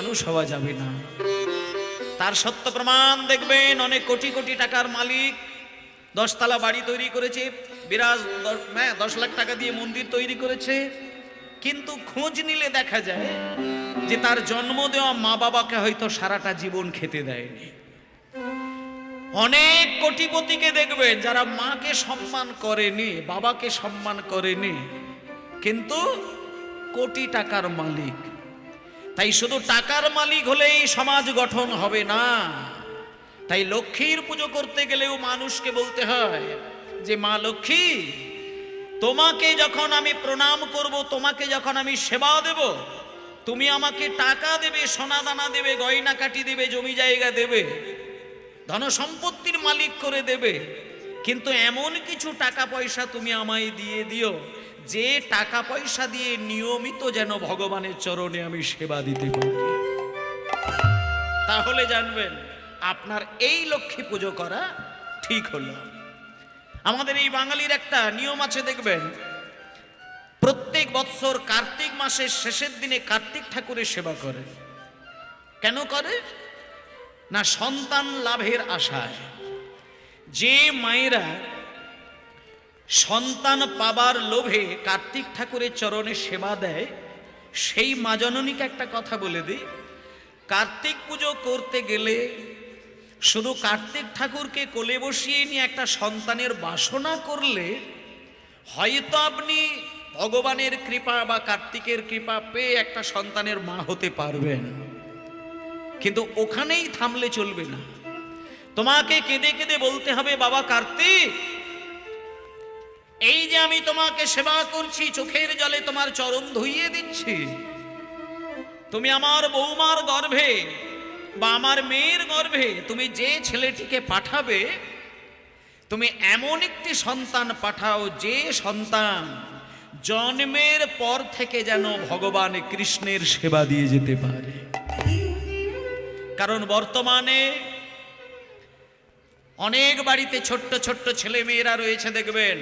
মানুষ হওয়া যাবে না। তার সত্য প্রমাণ দেখবেন, অনেক কোটি কোটি টাকার মালিক 10 তলা বাড়ি তৈরি করেছে, বিরাজ 10 লাখ টাকা দিয়ে মন্দির তৈরি করেছে, কিন্তু খোঁজ নিলে দেখা যায় যে তার জন্ম দেওয়া মা বাবাকে হয়তো সারাটা জীবন খেতে দেয়নি। অনেক কোটিপতিকে দেখবেন যারা মাকে সম্মান করেনি, বাবাকে সম্মান করেনি, কিন্তু কোটি টাকার মালিক। তাই শুধু টাকার মালিক হলেই সমাজ গঠন হবে না। তাই লক্ষ্মীর পুজো করতে গেলেও মানুষকে বলতে হয় যে মা লক্ষ্মী, তোমাকে যখন আমি প্রণাম করব, তোমাকে যখন আমি সেবা দেব, তুমি আমাকে টাকা দেবে, সোনা দানা দেবে, গয়না কাটি দেবে, জমি জায়গা দেবে, ধন সম্পত্তির মালিক করে দেবে, কিন্তু এমন কিছু টাকা পয়সা তুমি আমায় দিয়ে দিও যে টাকা পয়সা দিয়ে নিয়মিত যেন ভগবানের চরণে আমি সেবা দিতে পারি। তাহলে জানবেন আপনার এই লক্ষ্মী পুজো করা ঠিক হলো। আমাদের এই বাঙালির একটা নিয়ম আছে, দেখবেন প্রত্যেক বৎসর কার্তিক মাসের শেষের দিনে কার্তিক ঠাকুরের সেবা করে। কেন করে না? সন্তান লাভের আশায়। যে মায়েরা সন্তান পাবার লোভে কার্তিক ঠাকুরের চরণে সেবা দেয়, সেই মা জননীকে একটা কথা বলে দিই, কার্তিক পুজো করতে গেলে শুধু কার্তিক ঠাকুরকে কোলে বসিয়ে নিয়ে একটা সন্তানের বাসনা করলে হয়তো আপনি ভগবানের কৃপা বা কার্তিকের কৃপা পেয়ে একটা সন্তানের মা হতে পারবেন, কিন্তু ওখানেই থামলে চলবে না। তোমাকে কেঁদে কেঁদে বলতে হবে, বাবা কার্তিক, এই যে আমি তোমাকে সেবা করছি, চোখের জলে তোমার চরণ ধুইয়ে দিচ্ছি, তুমি আমার বৌমার গর্ভে বা আমার মেয়ের গর্ভে তুমি যে ছেলেটিকে পাঠাবে, তুমি এমন একটি সন্তান পাঠাও যে সন্তান জন্মের পর থেকে যেন ভগবান কৃষ্ণের সেবা দিয়ে যেতে পারে। কারণ বর্তমানে অনেক বাড়িতে ছোট্ট ছোট্ট ছেলে মেয়েরা রয়েছে, দেখবেন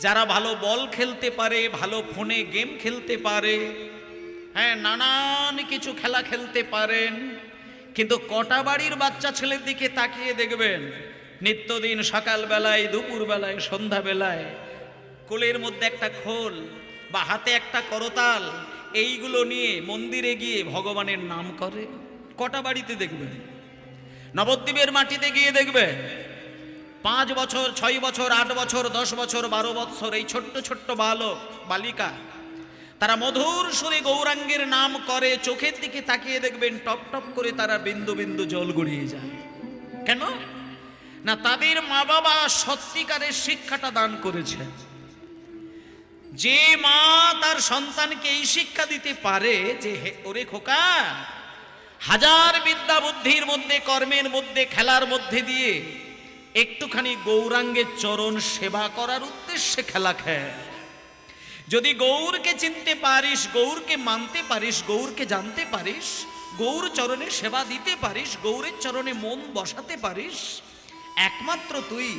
যারা ভালো বল খেলতে পারে, ভালো ফোনে গেম খেলতে পারে, হ্যাঁ নানান কিছু খেলা খেলতে পারেন, কিন্তু কটা বাড়ির বাচ্চা ছেলের দিকে তাকিয়ে দেখবেন নিত্যদিন সকালবেলায়, দুপুরবেলায়, সন্ধ্যাবেলায় কোলের মধ্যে একটা খোল বা হাতে একটা করতাল, এইগুলো নিয়ে মন্দিরে গিয়ে ভগবানের নাম করে। কটা বাড়িতে দেখবেন? নবদ্বীপের মাটিতে গিয়ে দেখবেন 5 বছর, 6 বছর, 8 বছর, 10 বছর, 12 বছর এই ছোট্ট ছোট্ট বালক বালিকা, তারা মধুর সুরে গৌরাঙ্গের নাম করে, চোখের দিকে তাকিয়ে দেখবেন টপ টপ করে তারা বিন্দু বিন্দু জল গড়িয়ে যায়। কেন না? তাদের মা বাবা সত্যিকারের শিক্ষাটা দান করেছে। যে মা তার সন্তানকে এই শিক্ষা দিতে পারে যে ওরে খোকা, হাজার বিদ্যা বুদ্ধির মধ্যে, কর্মের মধ্যে, খেলার মধ্যে দিয়ে একটুখানি গৌরাঙ্গের চরণ সেবা করার উদ্দেশ্যে খেলা খেল। যদি গৌরকে চিনতে পারিস, গৌরকে মানতে পারিস, গৌরকে জানতে পারিস, গৌর চরণে সেবা দিতে পারিস, গৌরের চরণে মন বসাতে পারিস, একমাত্র তুই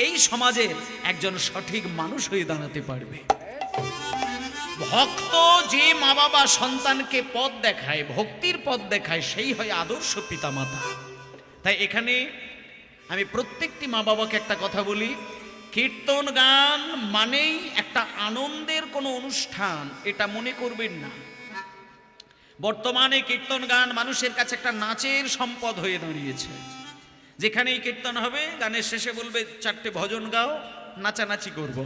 এই সমাজের একজন সঠিক মানুষ হয়ে দাঁড়াতে পারবে। ভক্ত যে মা বাবা সন্তানকে পথ দেখায়, ভক্তির পথ দেখায়, সেই হয় আদর্শ পিতামাতা। তাই এখানে আমি প্রত্যেকটি মা বাবাকে একটা কথা বলি, কীর্তন গান মানেই একটা আনন্দের কোনো অনুষ্ঠান, এটা মনে করবেন না। বর্তমানে কীর্তন গান মানুষের কাছে একটা নাচের সম্পদ হয়ে দাঁড়িয়েছে। যেখানেই কীর্তন হবে, গানের শেষে বলবে 4টে ভজন গাও, নাচানাচি করব।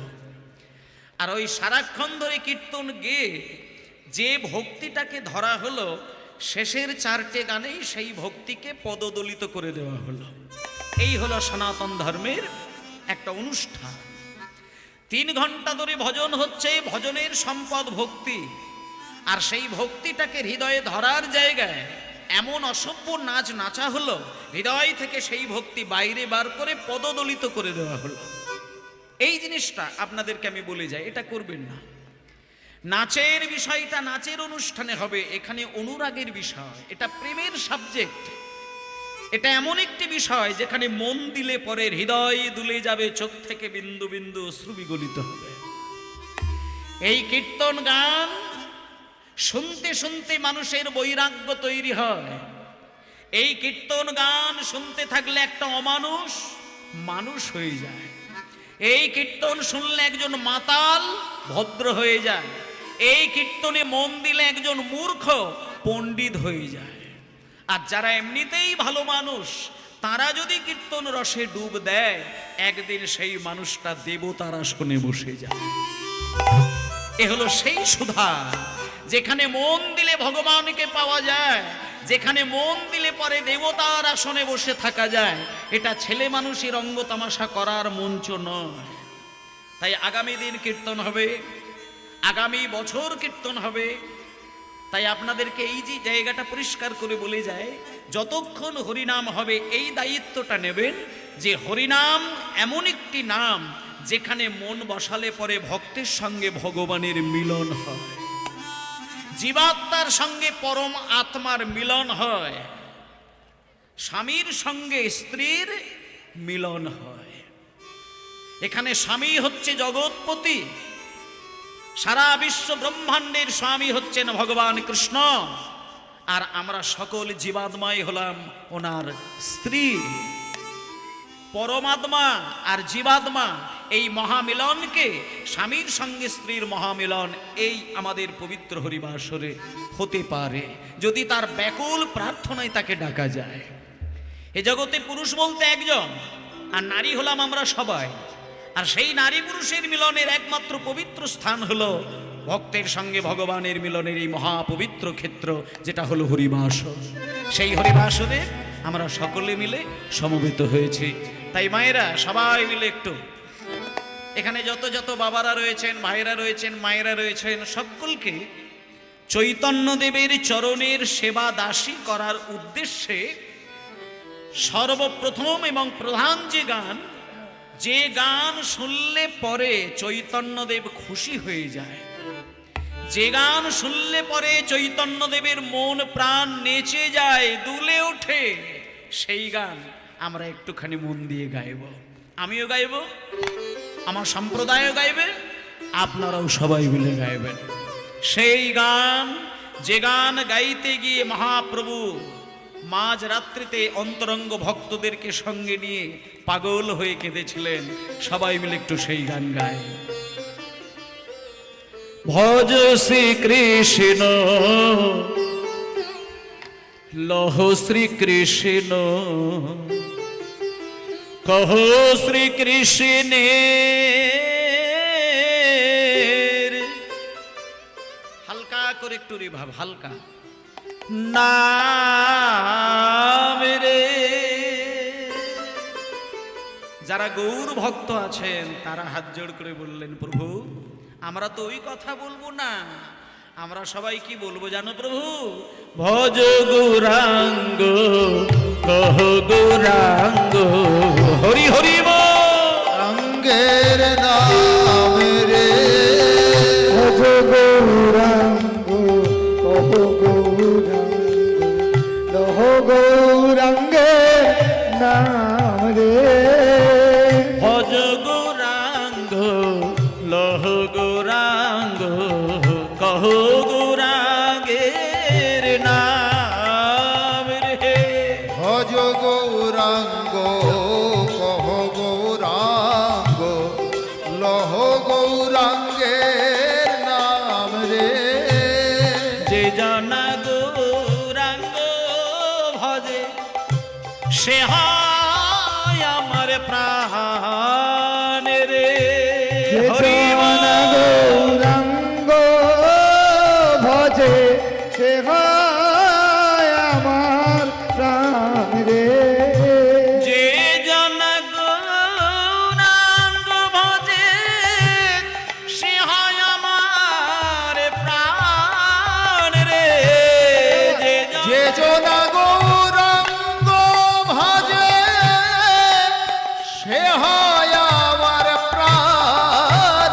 আর ওই সারাক্ষণ ধরে কীর্তন গেয়ে যে ভক্তিটাকে ধরা হলো, শেষের 4টে গানেই সেই ভক্তিকে পদদলিত করে দেওয়া হলো। এই হলো সনাতন ধর্মের একটা অনুষ্ঠান। 3 ঘন্টা ধরে ভজন হচ্ছে, ভজনের সম্পদ ভক্তি, আর সেই ভক্তিটাকে হৃদয়ে ধরার জায়গায় এমন অসভ্য নাচ নাচা হলো, হৃদয় থেকে সেই ভক্তি বাইরে বার করে পদদলিত করে দেওয়া হলো। এই জিনিসটা আপনাদেরকে আমি বলে যাই, এটা করবেন না। নাচের বিষয়টা নাচের অনুষ্ঠানে হবে, এখানে অনুরাগের বিষয়, এটা প্রেমের সাবজেক্ট। এটা এমন একটি বিষয় যেখানে মন দিলে পরে হৃদয় দুলে যাবে, চোখ থেকে বিন্দু বিন্দু অশ্রু বিগলিত হবে। এই কীর্তন গান শুনতে শুনতে মানুষের বৈরাগ্য তৈরি হয়। এই কীর্তন গান শুনতে থাকলে একটা অমানুষ মানুষ হয়ে যায়। এই কীর্তন শুনলে একজন মাতাল ভদ্র হয়ে যায়। এই কীর্তনে মন দিলে একজন মূর্খ পণ্ডিত হয়ে যায়। আর যারা এমনিতেই ভালো মানুষ, তারা যদি কীর্তন রসে ডুব দেয়, একদিন সেই মানুষটা দেবতার আসনে বসে যায়। এ হলো সেই সুধা, যেখানে মন দিলে ভগবানকে পাওয়া যায়, যেখানে মন দিলে পরে দেবতার আসনে বসে থাকা যায়। এটা ছেলে মানুষের অঙ্গ তামাশা করার মঞ্চ নয়। তাই আগামী দিন কীর্তন হবে, আগামী বছর কীর্তন হবে। তাই আপনাদেরকে এই যে জায়গাটা পরিষ্কার করে বলে যায়, যতক্ষণ হরিনাম হবে এই দায়িত্বটা নেবেন যে হরিনাম এমন একটি নাম যেখানে মন বসালে পরে ভক্তের সঙ্গে ভগবানের মিলন হয়, জীবাত্মার সঙ্গে পরম আত্মার মিলন হয়, স্বামীর সঙ্গে স্ত্রীর মিলন হয়। এখানে স্বামী হচ্ছে জগৎপতি, সারা বিশ্ব ব্রহ্মাণ্ডের স্বামী হচ্ছেন ভগবান কৃষ্ণ, আর আমরা সকল জীবাত্মাই হলাম ওনার স্ত্রী। পরমাত্মা আর জীবাত্মা এই মহামিলনকে, স্বামীর সঙ্গে স্ত্রীর মহামিলন, এই আমাদের পবিত্র হরিবাসরে হতে পারে যদি তার ব্যাকুল প্রার্থনায় তাকে ডাকা যায়। এ জগতে পুরুষ বলতে একজন, আর নারী হলাম আমরা সবাই। আর সেই নারী পুরুষের মিলনের একমাত্র পবিত্র স্থান হলো ভক্তের সঙ্গে ভগবানের মিলনের এই মহাপবিত্র ক্ষেত্র, যেটা হলো হরিবাসর। সেই হরিবাসরে আমরা সকলে মিলে সমবেত হয়েছি। তাই মায়েরা সবাই মিলে একটু এখানে যত যত বাবারা রয়েছেন, ভাইরা রয়েছেন, মায়েরা রয়েছেন, সকলকে চৈতন্যদেবের চরণের সেবা দাসী করার উদ্দেশ্যে সর্বপ্রথম এবং প্রধান যে গান শুনলে পরে চৈতন্যদেব খুশি হয়ে যায়, যে গান শুনলে পরে চৈতন্যদেবের মন প্রাণ নেচে যায়, দুলে ওঠে, সেই গান আমরা একটুখানি মন দিয়ে গাইব। আমিও গাইব, আমার সম্প্রদায়ও গাইবে, আপনারাও সবাই মিলে গাইবেন। সেই গান, যে গান গাইতে গিয়ে মহাপ্রভু মাঝ রাত্রিতে অন্তরঙ্গ ভক্তদেরকে সঙ্গে নিয়ে পাগল হয়ে কেঁদেছিলেন। সবাই মিলে একটু সেই গান গায়। ভজ শ্রীকৃষ্ণ লহ শ্রীকৃষ্ণ কহ শ্রীকৃষ্ণের, হালকা করে একটু রিভাব, হালকা নাম রে। যারা গৌর ভক্ত আছেন তারা হাত জোড় করে বললেন, প্রভু আমরা তো ওই কথা বলবো না, আমরা সবাই কি বলবো জানো প্রভু? ভজ গৌরাঙ্গ কহ গৌরাঙ্গ হরি হরি রঙ্গের নাম রে। ভজ গৌরাঙ্গ কহ গৌরাঙ্গ লহ গৌরাঙ্গের নাম রে। ভজ গৌরাঙ্গ লহ গৌরাঙ্গ কহ গৌরাঙ্গের নাম রে। ভজ গৌরাঙ্গ কহ গৌরাঙ্গ লহ গৌরাঙ্গের নাম রে। যে জনা গৌরাঙ্গ ভজে সে হয় আমার প্রাণ রে। হরি বল। গৌরাঙ্গ ভজে সে হয় আমার প্রাণ রে। যে জন গৌরাঙ্গ ভজে সে হয় আমার প্রাণ রে। যে জনা গৌরাঙ্গ ভজে সে হয় আমার প্রাণ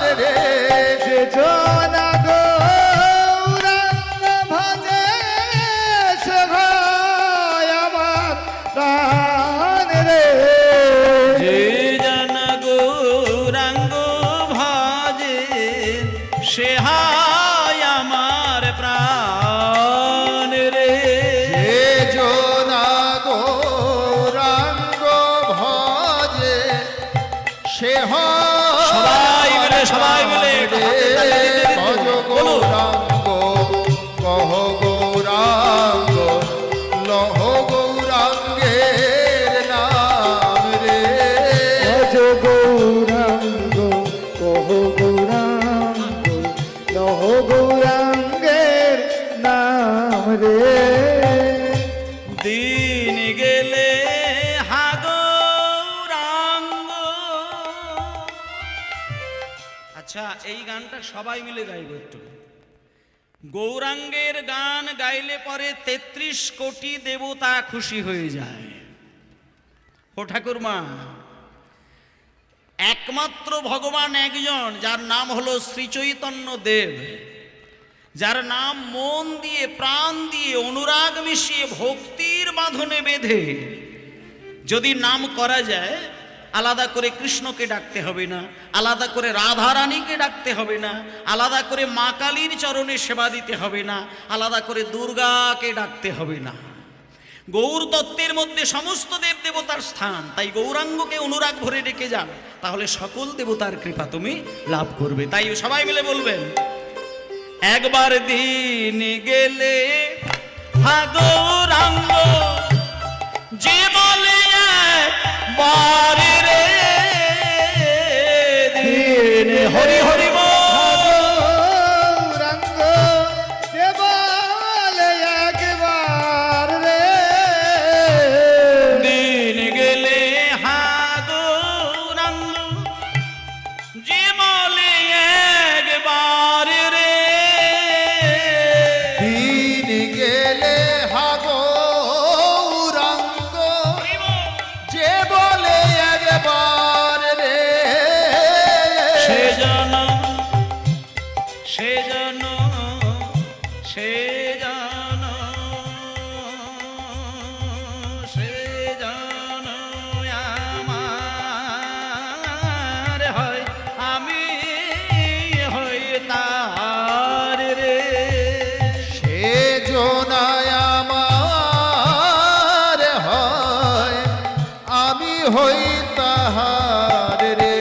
গৌরাঙ্গ লহ গৌরাঙ্গের নাম রে ভজ গৌরাঙ্গ কহ গৌরাঙ্গ লহ গৌরাঙ্গের নাম রে দিন গেলে হাগৌরাঙ্গ। আচ্ছা, এই গানটা সবাই মিলে গাইব একটু। গৌরাঙ্গের গান গাইলে পরে ৩৩ কোটি দেবতা খুশি হয়ে যায়। ও ঠাকুরমা, একমাত্র ভগবান একজন, যার নাম হলো শ্রী চৈতন্য দেব, যার নাম মন দিয়ে প্রাণ দিয়ে অনুরাগ মিশিয়ে ভক্তির বাঁধনে বেঁধে যদি নাম করা যায়, আলাদা করে কৃষ্ণকে ডাকতে হবে না, আলাদা করে রাধারানীকে ডাকতে হবে না, আলাদা করে মা কালীর চরণে সেবা দিতে হবে না, আলাদা করে দুর্গাকে ডাকতে হবে না। গৌর তত্ত্বের মধ্যে সমস্ত দেব দেবতার স্থান, তাই গৌরাঙ্গকে অনুরাগ ভরে ডেকে যান, তাহলে সকল দেবতার কৃপা তুমি লাভ করবে। তাই সবাই মিলে বলবেন, একবার দিন গেলে হা গৌরাঙ্গ যে বলে বারে রে দিন হরি হরি গৌরাঙ্গ যে বলে একবার রে দিন গেলে হা গৌরাঙ্গ যে বলে একবার রে দিন গেলে হা গৌরাঙ্গ যে বলে একবার রে সে জন সে জন সে জন সে জন আমার হয়, আমি হই তার রে। সে জনায় আমার হয়, আমি হই তাহার রে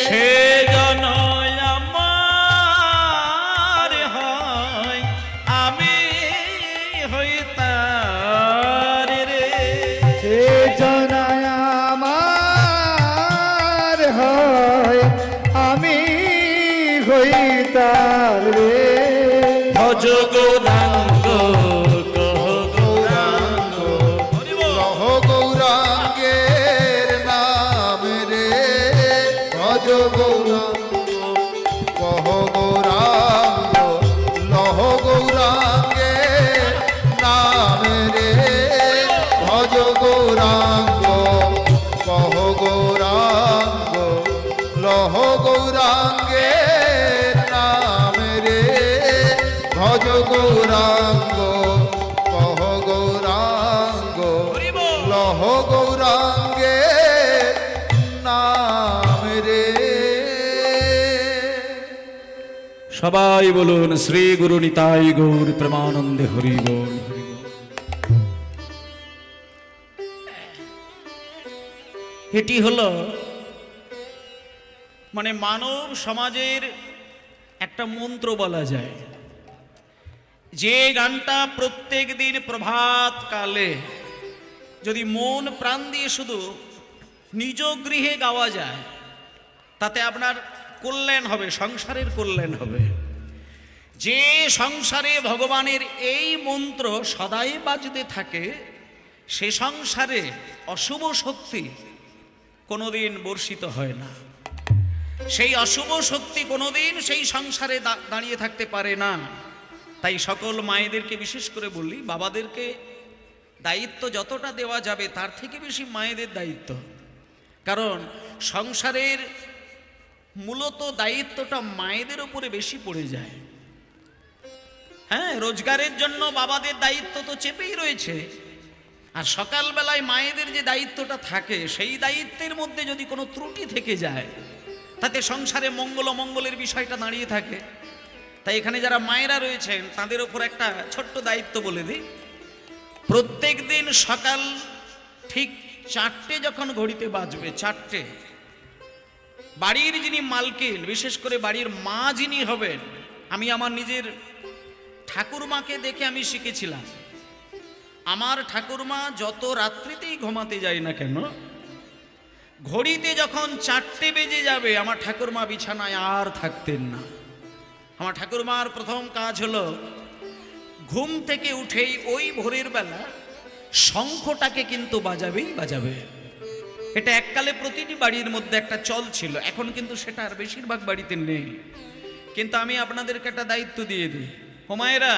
সে জন আমার হয়, আমি হই তার রে। সে জনায় আমার হয়, আমি হই তার রে ভজ গৌরাঙ্গ কহ গৌরাঙ্গ হরি বল। লহ গৌরাঙ্গের নাম রে ভজ গৌরাঙ্গ কহ গৌরাঙ্গ লহ গৌরাঙ্গের নাম রে ভজ গৌরাঙ্গ কহ গৌরাঙ্গ লহ গৌরাঙ্গের নাম রে ভজ গৌরাঙ্গ কহ গৌরাঙ্গ হরি বল। লহ গৌরাঙ্গের নাম রে সবাই বলুন শ্রী গুরু নিতাই গৌর প্রেমানন্দে হরি বল হরি বল। এটি হলো মানে মানব সমাজের একটা মন্ত্র বলা যায়, যে গানটা প্রত্যেক দিন প্রভাত কালে যদি মন প্রাণ দিয়ে শুধু নিজ গৃহে গাওয়া যায়, তাতে আপনার কল্যাণ হবে, সংসারের কল্যাণ হবে। যে সংসারে ভগবানের এই মন্ত্র সদাই বাজতে থাকে, সে সংসারে অশুভ শক্তি কোনোদিন বর্ষিত হয় না, সেই অশুভ শক্তি কোনোদিন সেই সংসারে দাঁড়িয়ে থাকতে পারে না। তাই সকল মায়েদেরকে বিশেষ করে বলি, বাবাদেরকে দায়িত্ব যতটা দেওয়া যাবে তার থেকে বেশি মায়েদের দায়িত্ব, কারণ সংসারের মূলত দায়িত্বটা মায়েদের উপরে বেশি পড়ে যায়। হ্যাঁ, রোজগারের জন্য বাবাদের দায়িত্ব তো চেপেই রয়েছে, আর সকালবেলায় মায়েদের যে দায়িত্বটা থাকে, সেই দায়িত্বের মধ্যে যদি কোনো ত্রুটি থেকে যায়, তাতে সংসারে মঙ্গল অমঙ্গলের বিষয়টা দাঁড়িয়ে থাকে। তাই এখানে যারা মায়েরা রয়েছেন তাদের উপর একটা ছোট্ট দায়িত্ব বলে দিই। প্রত্যেক দিন সকাল ঠিক 4টে যখন ঘড়িতে বাজবে, 4টে, বাড়ির যিনি মালকিন, বিশেষ করে বাড়ির মা যিনি হবেন, আমি আমার নিজের ঠাকুরমাকে দেখে আমি শিখেছিলাম। আমার ঠাকুরমা যত রাত্রিতেই ঘুমাতে যায় না কেন, ঘড়িতে যখন 4টে বেজে যাবে আমার ঠাকুরমা বিছানায় আর থাকতেন না। আমার ঠাকুরমার প্রথম কাজ হলো ঘুম থেকে উঠেই ওই ভোরের বেলা শঙ্খটাকে কিন্তু বাজাবে। এটা এককালে প্রতিটি বাড়ির মধ্যে একটা চল ছিল, এখন কিন্তু সেটা আর বেশিরভাগ বাড়িতে নেই। কিন্তু আমি আপনাদেরকে একটা দায়িত্ব দিয়ে দিই, হোমায়েরা,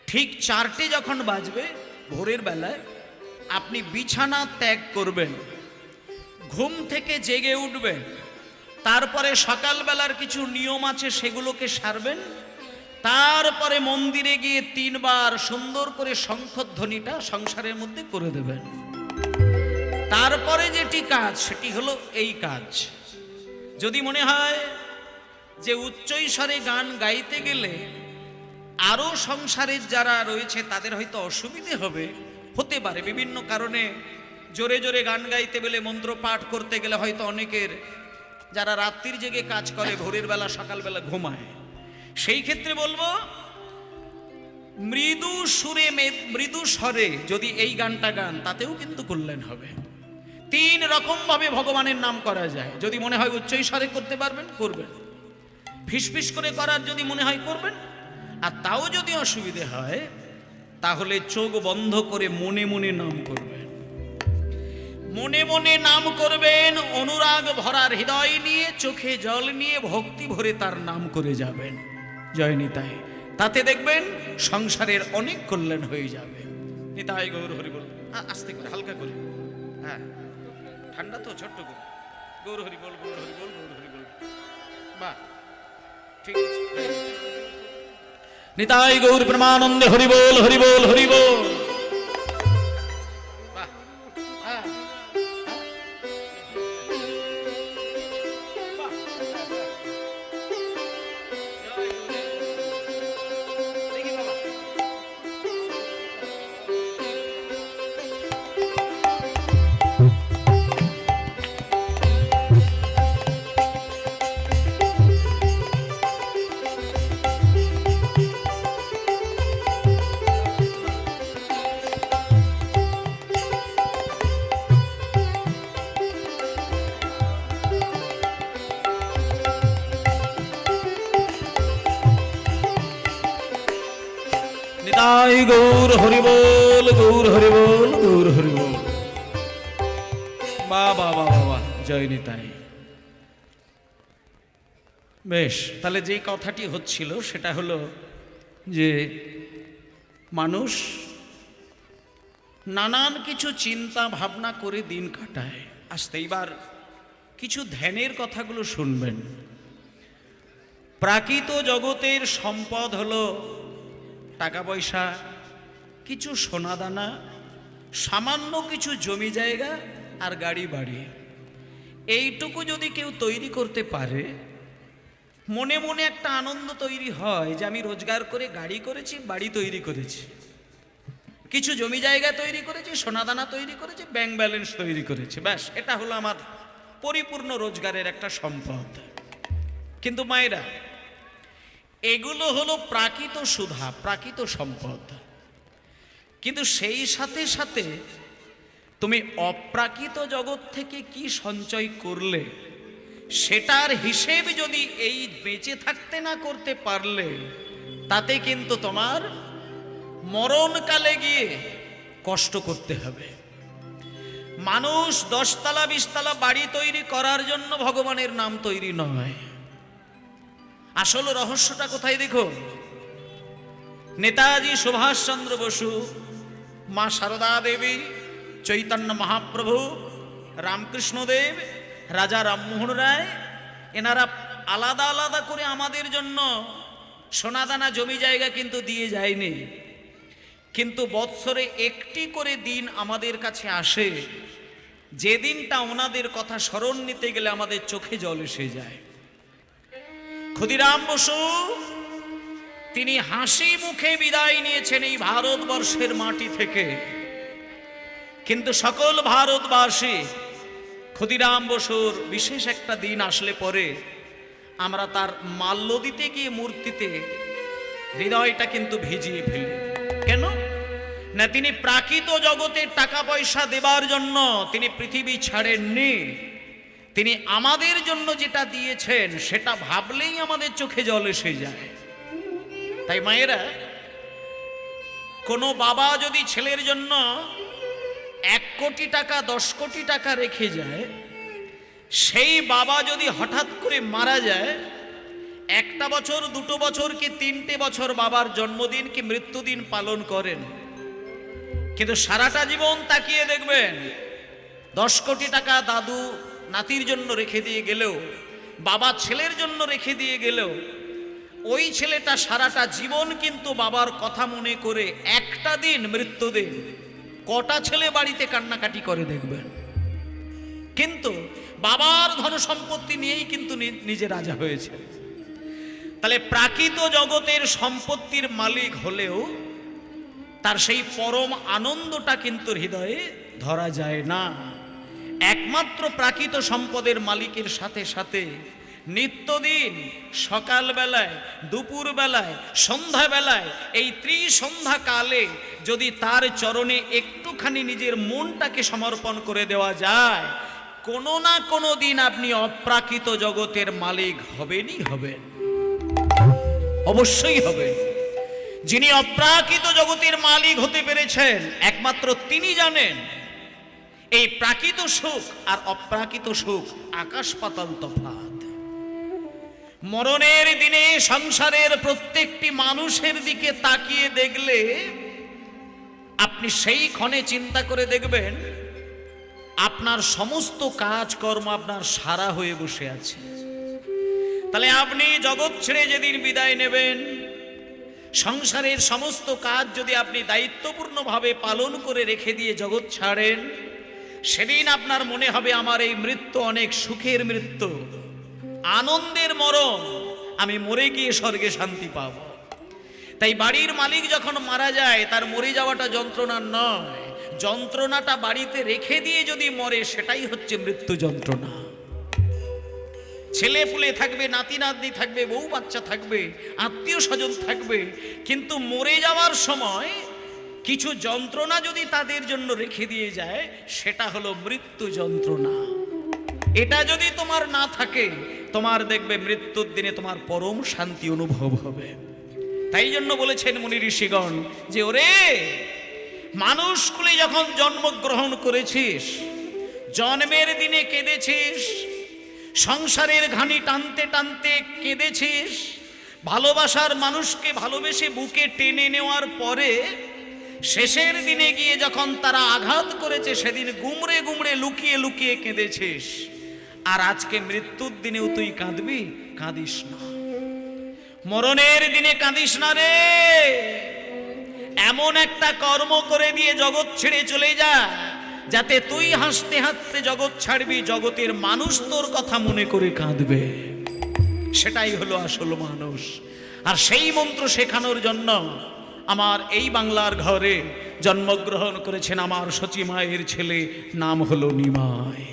ঠিক 4টে যখন বাজবে ভোরের বেলায় আপনি বিছানা ত্যাগ করবেন, ঘুম থেকে জেগে উঠবেন, তারপরে সকালবেলার কিছু নিয়ম আছে সেগুলোকে সারবেন, তারপরে মন্দিরে গিয়ে 3 বার সুন্দর করে শঙ্খধ্বনিটা সংসারের মধ্যে করে দেবেন। তারপরে যেটি কাজ সেটি হলো এই কাজ। যদি মনে হয় যে উচ্চৈস্বরে গান গাইতে গেলে আরও সংসারের যারা রয়েছে তাদের হয়তো অসুবিধে হতে পারে, বিভিন্ন কারণে জোরে জোরে গান গাইতে গেলে, মন্ত্র পাঠ করতে গেলে হয়তো অনেকের যারা রাত্রির জেগে কাজ করে ভোরের বেলা সকালবেলা ঘুমায়, সেই ক্ষেত্রে বলবো মৃদু স্বরে যদি এই গানটা গান তাতেও কিন্তু কল্যাণ হবে। 3 রকম ভাবে ভগবানের নাম করা যায়। যদি মনে হয় উচ্চৈস্বরে করতে পারবেন করবেন, ফিসফিস করে করার যদি মনে হয় করবেন, আর তাও যদি অসুবিধে হয় তাহলে চোখ বন্ধ করে মনে মনে নাম করবেন। মনে মনে নাম করবেন, অনুরাগ ভরার হৃদয় নিয়ে, চোখে জল নিয়ে ভক্তি ভরে তার নাম করে যাবেন। জয় নিতাই। তাতে দেখবেন সংসারের অনেক কল্যাণ হয়ে যাবে। নিতাই গৌর হরি বল। আস্তে করে, হালকা করে, হ্যাঁ, ঠান্ডা তো, ছোট্ট করে গৌর হরি বল, গৌর হরি বল, গৌর হরি বল। বাহ, ঠিক আছে। নিতাই গৌর প্রেমানন্দে হরি বল, হরি বল, হরি বল। বাহ, হ্যাঁ, নিতাই গৌর হরি বল, গৌর হরি বল, গৌর হরি বল। বাবা বাবা বাবা, জয় নিতাই। বেশ, তাহলে যে কথাটি হচ্ছিল সেটা হলো যে মানুষ নানান কিছু চিন্তা ভাবনা করে দিন কাটায়। আসতে এইবার কিছু ধ্যানের কথাগুলো শুনবেন। প্রাকৃত জগতের সম্পদ হলো টাকা পয়সা, কিছু সোনাদানা, সামান্য কিছু জমি জায়গা আর গাড়ি বাড়ি। এইটুকু যদি কেউ তৈরি করতে পারে, মনে মনে একটা আনন্দ তৈরি হয় যে আমি রোজগার করে গাড়ি করেছি, বাড়ি তৈরি করেছি, কিছু জমি জায়গা তৈরি করেছি, সোনাদানা তৈরি করেছি, ব্যাংক ব্যালেন্স তৈরি করেছি, ব্যাস এটা হলো আমার পরিপূর্ণ রোজগারের একটা সম্পদ। কিন্তু মায়েরা, এগুলো হলো প্রাকৃত সুধা, প্রাকৃত সম্পদ। কিন্তু সেই সাথে সাথে তুমি অপ্রাকৃত জগৎ থেকে কি সঞ্চয় করলে সেটার হিসেব যদি এই বেঁচে থাকতে না করতে পারলে, তাতে কিন্তু তোমার মরণকালে গিয়ে কষ্ট করতে হবে। মানুষ 10 তলা 20 তলা বাড়ি তৈরি করার জন্য ভগবানের নাম তৈরি নয়। আসল রহস্যটা কোথায় দেখো? নেতাজি সুভাষচন্দ্র বসু, মা সারদা দেবী, চৈতন্য মহাপ্রভু, রামকৃষ্ণদেব, রাজা রামমোহন রায়, এনারা আলাদা আলাদা করে আমাদের জন্য সোনাদানা জমি জায়গা কিন্তু দিয়ে যায়নি। কিন্তু বৎসরে একটি করে দিন আমাদের কাছে আসে, যে দিনটা ওনাদের কথা স্মরণ নিতে গেলে আমাদের চোখে জল এসে যায়। ক্ষুদিরাম বসু তিনি হাসি মুখে বিদায় নিয়েছেন এই ভারতবর্ষের মাটি থেকে, কিন্তু সকল ভারতবাসী ক্ষুদিরাম বসুর বিশেষ একটা দিন আসলে পরে আমরা তার মাল্য দিতে গিয়ে মূর্তিতে হৃদয়টা কিন্তু ভিজিয়ে ফেলে। কেন না, তিনি প্রাকৃত জগতে টাকা পয়সা দেবার জন্য তিনি পৃথিবী ছাড়েননি। তিনি আমাদের জন্য যেটা দিয়েছেন সেটা ভাবলেই আমাদের চোখে জল এসে যায়। তাই মায়েরা, কোনো বাবা যদি ছেলের জন্য 1 কোটি টাকা 10 কোটি টাকা রেখে যায়, সেই বাবা যদি হঠাৎ করে মারা যায়, 1টা বছর 2টো বছর কি 3টে বছর বাবার জন্মদিন কি মৃত্যুদিন পালন করেন, কিন্তু সারাটা জীবন তাকিয়ে দেখবেন 10 কোটি টাকা দাদু নাতির জন্য রেখে দিয়ে গেলেও, বাবা ছেলের জন্য রেখে দিয়ে গেলেও, ওই ছেলেটা সারাটা জীবন কিন্তু বাবার কথা মনে করে একটা দিন মৃত্যুদিন কটা ছেলে বাড়িতে কান্নাকাটি করে দেখবেন। কিন্তু বাবার ধন সম্পত্তি নিয়েই কিন্তু নিজে রাজা হয়েছে। তাহলে প্রাকৃত জগতের সম্পত্তির মালিক হলেও তার সেই পরম আনন্দটা কিন্তু হৃদয়ে ধরা যায় না। একমাত্র প্রাকৃত সম্পদের মালিকের সাথে সাথে নিত্যদিন সকালবেলায়, দুপুরবেলায়, সন্ধ্যাবেলায়, এই ত্রিসন্ধ্যা কালে যদি তার চরণে একটুখানি নিজের মনটাকে সমর্পণ করে দেওয়া যায়, কোনো না কোনো দিন আপনি অপ্রাকৃত জগতের মালিক হবেনই হবেন, অবশ্যই হবেন। যিনি অপ্রাকৃত জগতের মালিক হতে পেরেছেন একমাত্র তিনি জানেন এই প্রাকৃত সুখ আর অপ্রাকৃত সুখ আকাশ পাতাল তফাৎ। মরণের দিনে সংসারের প্রত্যেকটি মানুষের দিকে তাকিয়ে দেখলে আপনি সেই ক্ষণে চিন্তা করে দেখবেন আপনার সমস্ত কাজকর্ম আপনার সারা হয়ে বসে আছে। তাহলে আপনি জগৎ ছেড়ে যেদিন বিদায় নেবেন, সংসারের সমস্ত কাজ যদি আপনি দায়িত্বপূর্ণভাবে পালন করে রেখে দিয়ে জগৎ ছাড়েন, সেদিন আপনার মনে হবে আমার এই মৃত্যু অনেক সুখের মৃত্যু, আনন্দের মরণ, আমি মরে গিয়ে স্বর্গে শান্তি পাব। তাই বাড়ির মালিক যখন মারা যায় তার মরে যাওয়াটা যন্ত্রণা নয়, যন্ত্রণাটা বাড়িতে রেখে দিয়ে যদি মরে সেটাই হচ্ছে মৃত্যু যন্ত্রণা। ছেলে পুলে থাকবে, নাতি নাতনি থাকবে, বউ বাচ্চা থাকবে, আত্মীয় স্বজন থাকবে, কিন্তু মরে যাওয়ার সময় কিছু যন্ত্রণা যদি তাদের জন্য রেখে দিয়ে যায় সেটা হলো মৃত্যু যন্ত্রণা। এটা যদি তোমার না থাকে, তোমার দেখবে মৃত্যুর দিনে তোমার পরম শান্তি অনুভব হবে। তাই জন্য বলেছেন মুনি ঋষিগণ যে ওরে মানুষ কুলে যখন জন্মগ্রহণ করেছিস, জন্মের দিনে কেঁদেছিস, সংসারের ঘানি টানতে টানতে কেঁদেছিস, ভালোবাসার মানুষকে ভালোবেসে বুকে টেনে নেওয়ার পরে শেষের দিনে গিয়ে যখন তারা আঘাত করেছে সেদিন গুমড়ে গুমড়ে লুকিয়ে লুকিয়ে কেঁদেছিস, আর আজকে মৃত্যুর দিনেও তুই কাঁদবি? কাঁদিস না, মরণের দিনে কাঁদিস না রে। এমন একটা কর্ম করে দিয়ে জগৎ ছেড়ে চলে যা যাতে তুই হাসতে হাসতে জগৎ ছাড়বি, জগতের মানুষ তোর কথা মনে করে কাঁদবে। সেটাই হলো আসল মানুষ। আর সেই মন্ত্র শেখানোর জন্য আমার এই বাংলার ঘরে জন্মগ্রহণ করেছেন আমার সচী মায়ের ছেলে, নাম হলো নিমাই।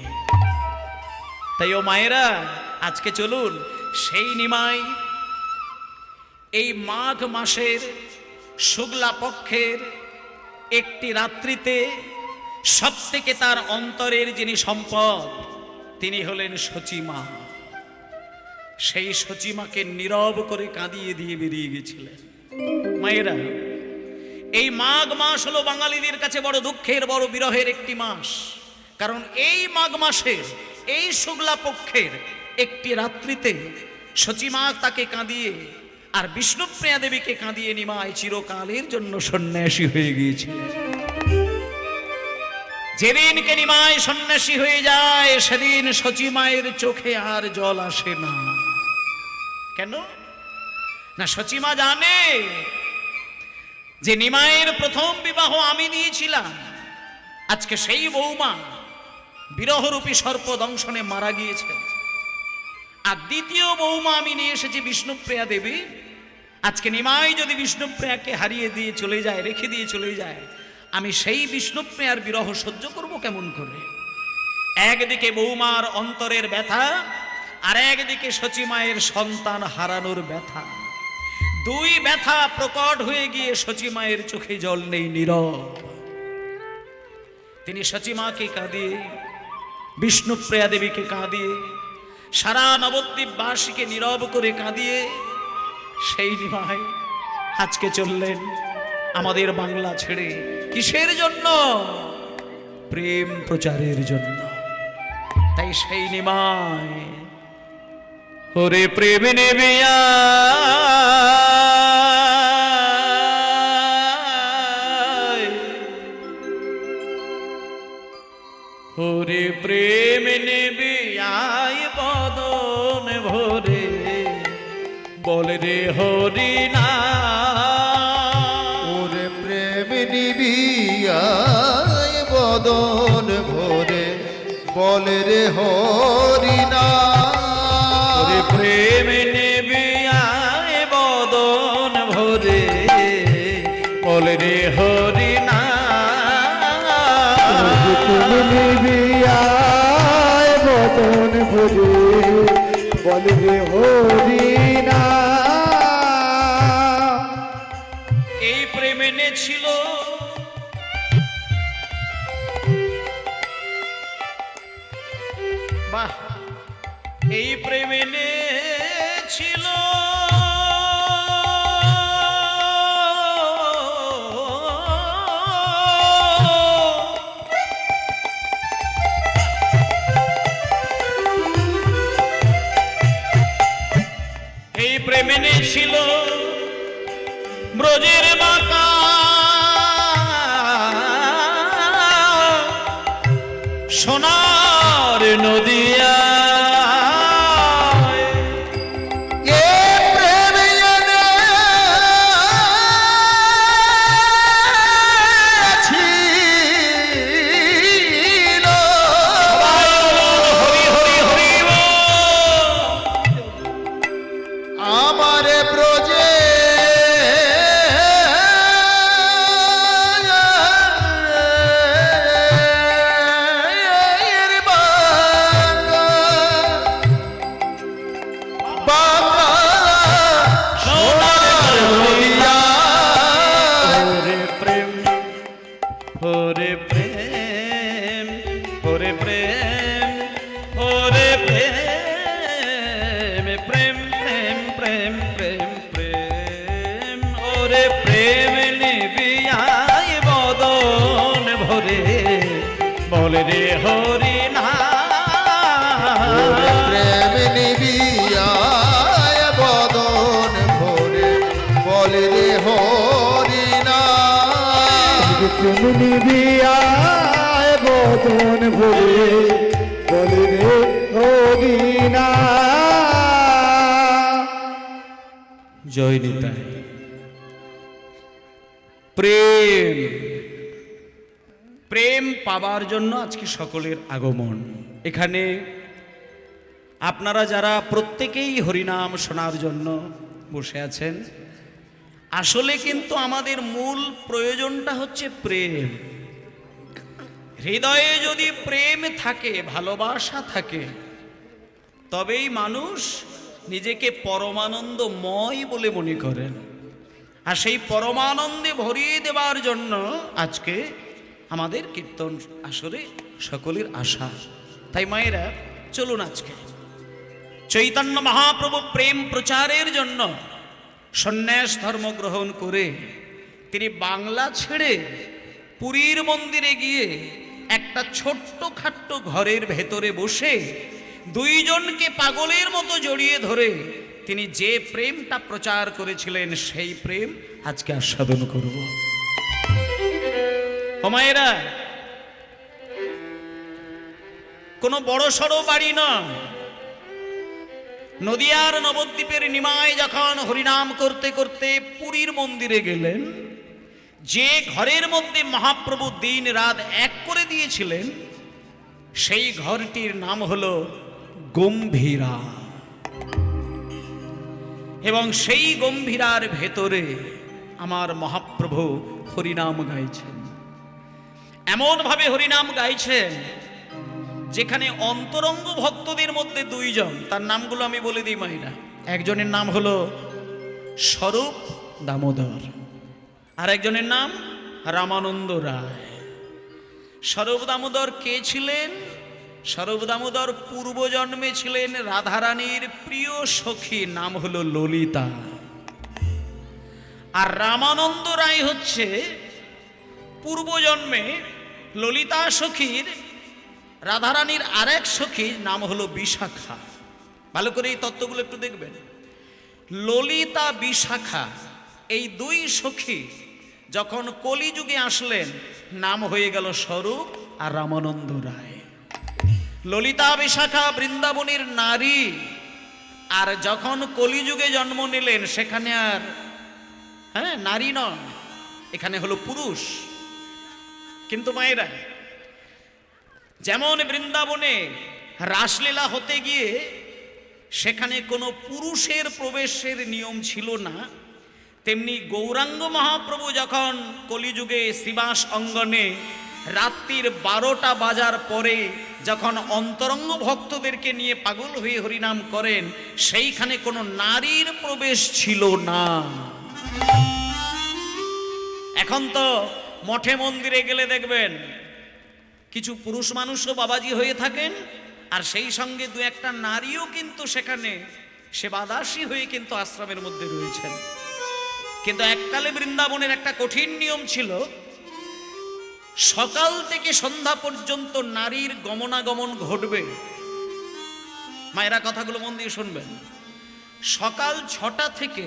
তাই ও মায়েরা, আজকে চলুন সেই নিমাই এই মাঘ মাসের শুক্লা পক্ষের একটি রাত্রিতে সবথেকে তার অন্তরের যিনি সম্পদ তিনি হলেন সচীমা, সেই সচীমাকে নীরব করে কাঁদিয়ে দিয়ে বেরিয়ে গেছিলেন। মায়েরা, এই মাঘ মাস হলো বাঙালিদের কাছে বড় দুঃখের, বড় বিরহের একটি মাস। কারণ এই মাঘ মাসের এই শুক্লা পক্ষের একটি রাত্রিতে সচীমা তাকে কাঁদিয়ে আর বিষ্ণুপ্রিয়া দেবীকে কাঁদিয়ে নিমাই চিরকালের জন্য সন্ন্যাসী হয়ে গিয়েছিলেন। যেদিনকে নিমাই সন্ন্যাসী হয়ে যায় সেদিন সচীমায়ের চোখে আর জল আসে না। কেন না, সচীমা জানে যে নিমাইয়ের প্রথম বিবাহ আমি দিয়েছিলাম, আজকে সেই বৌমা বিরহরূপী সর্প দংশনে মারা গিয়েছে, আর দ্বিতীয় বৌমা আমি নিয়ে এসেছি বিষ্ণুপ্রিয়া দেবী। আজকে নিমাই যদি বিষ্ণুপ্রিয়াকে হারিয়ে দিয়ে চলে যায়, রেখে দিয়ে চলে যায়, আমি সেই বিষ্ণুপ্রিয়ার বিরহ সহ্য করব কেমন করে? একদিকে বৌমার অন্তরের ব্যথা, আর একদিকে সচীমায়ের সন্তান হারানোর ব্যথা। দুই ব্যথা প্রকট হয়ে গিয়ে সচিমায়ের চোখে জল নেই, নীরব। তিনি সচিমাকে কাঁদিয়ে, বিষ্ণুপ্রিয়া দেবীকে কাঁদিয়ে, সারা নবদ্বীপবাসীকে নীরব করে কাঁদিয়ে সেই নিমাই আজকে চললেন আমাদের বাংলা ছেড়ে। কিসের জন্য? প্রেম প্রচারের জন্য। তাই সেই নিমাই ওরে প্রেম নেবিয়া ওরে প্রেম নেবে আয় বদন ভরে, বল রে হরি না। ওরে প্রেম নিবিয়ায় বদন ভরে, বলে রে হরি না। ওরে প্রেম নেবে আয় বদন ভরে, বল রে হরি না। তুমি নিবিয়ায় বদন ভরে, বলে রে হরি না। এই প্রেম এনেছিল বাহ, এই প্রেম এনেছিল এই প্রেম এনেছিল ব্রজের বাঁকা সোনার নদিয়া। এ প্রেম এনেছিল হরি হরি হরি আমারে ব্রজে হরে প্রেম, হরে প্রেম, হরে প্রেম, হরে প্রেম, প্রেম প্রেম প্রেম প্রেম প্রেম, ওরে প্রেম নিবিয়ায় বদন ভরে, বলে রে হরি না। প্রেম নিবিয়ায় বদন ভরে, বলে রে হরি না। তুমি নিবিয়ায় বদন ভরে, বলে রে হরি না। জয় নিতাই। প্রেম, প্রেম পাবার জন্য আজকে সকলের আগমন। এখানে আপনারা যারা প্রত্যেকেই হরিনাম শোনার জন্য বসে আছেন, আসলে কিন্তু আমাদের মূল প্রয়োজনটা হচ্ছে প্রেম। হৃদয়ে যদি প্রেম থাকে, ভালোবাসা থাকে, তবেই মানুষ নিজেকে পরমানন্দময় বলে মনে করেন। আর সেই পরমানন্দে ভরিয়ে দেওয়ার জন্য আজকে আমাদের কীর্তন আসরে সকলের আশা। তাই মায়েরা চলুন আজকে চৈতন্য মহাপ্রভু প্রেম প্রচারের জন্য সন্ন্যাস ধর্ম গ্রহণ করে তিনি বাংলা ছেড়ে পুরীর মন্দিরে গিয়ে একটা ছোট্ট খাট্ট ঘরের ভেতরে বসে দুইজনকে পাগলের মতো জড়িয়ে ধরে তিনি যে প্রেমটা প্রচার করেছিলেন সেই প্রেম আজকে আস্বাদন করব। মায়েরা, কোনো বড় সড়ো বাড়ি নয়। নদিয়ার নবদ্বীপের নিমাই যখন হরিনাম করতে করতে পুরীর মন্দিরে গেলেন, যে ঘরের মধ্যে মহাপ্রভু দিন রাত এক করে দিয়েছিলেন, সেই ঘরটির নাম হলো গম্ভীরা। এবং সেই গম্ভীরার ভেতরে আমার মহাপ্রভু হরিনাম গাইছেন। এমন ভাবে হরিনাম গাইছেন যেখানে অন্তরঙ্গ ভক্তদের মধ্যে দুইজন, তার নামগুলো আমি বলে দিই মাইরা। একজনের নাম হলো স্বরূপ দামোদর, আর একজনের নাম রামানন্দ রায়। স্বরূপ দামোদর কে ছিলেন? স্বরূপ দামোদর পূর্বজন্মে ছিলেন রাধারানীর প্রিয় সখী, নাম হলো ললিতা। আর রামানন্দ রায় হচ্ছে পূর্বজন্মে ললিতা সখীর রাধারানীর আরেক সখী, নাম হলো বিশাখা। ভালো করে এই তত্ত্বগুলো একটু দেখবেন। ললিতা বিশাখা এই দুই সখী যখন কলিযুগে আসলেন, নাম হয়ে গেল স্বরূপ আর রামানন্দ রায়। ললিতা বিশাখা বৃন্দাবনের নারী, আর যখন কলিযুগে জন্ম নিলেন সেখানে আর নারী নয়, এখানে হলো পুরুষ। কিন্তু মায়েরা, যেমন বৃন্দাবনে রাসলীলা হতে গিয়ে সেখানে কোনো পুরুষের প্রবেশের নিয়ম ছিল না, তেমনি গৌরাঙ্গ মহাপ্রভু যখন কলিযুগে শ্রীবাস অঙ্গনে রাত্রির 12টা বাজার পরে যখন অন্তরঙ্গ ভক্তদেরকে নিয়ে পাগল হয়ে হরিনাম করেন, সেইখানে কোনো নারীর প্রবেশ ছিল না। এখন তো মঠে মন্দিরে গেলে দেখবেন কিছু পুরুষ মানুষও বাবাজি হয়ে থাকেন, আর সেই সঙ্গে দু একটা নারীও কিন্তু সেখানে সেবাদাসী হয়ে কিন্তু আশ্রমের মধ্যে রয়েছেন। কিন্তু এককালে বৃন্দাবনের একটা কঠিন নিয়ম ছিল, সকাল থেকে সন্ধ্যা পর্যন্ত নারীর গমনাগমন ঘটবে। মায়েরা কথাগুলো মন দিয়ে শুনবেন। সকাল 6টা থেকে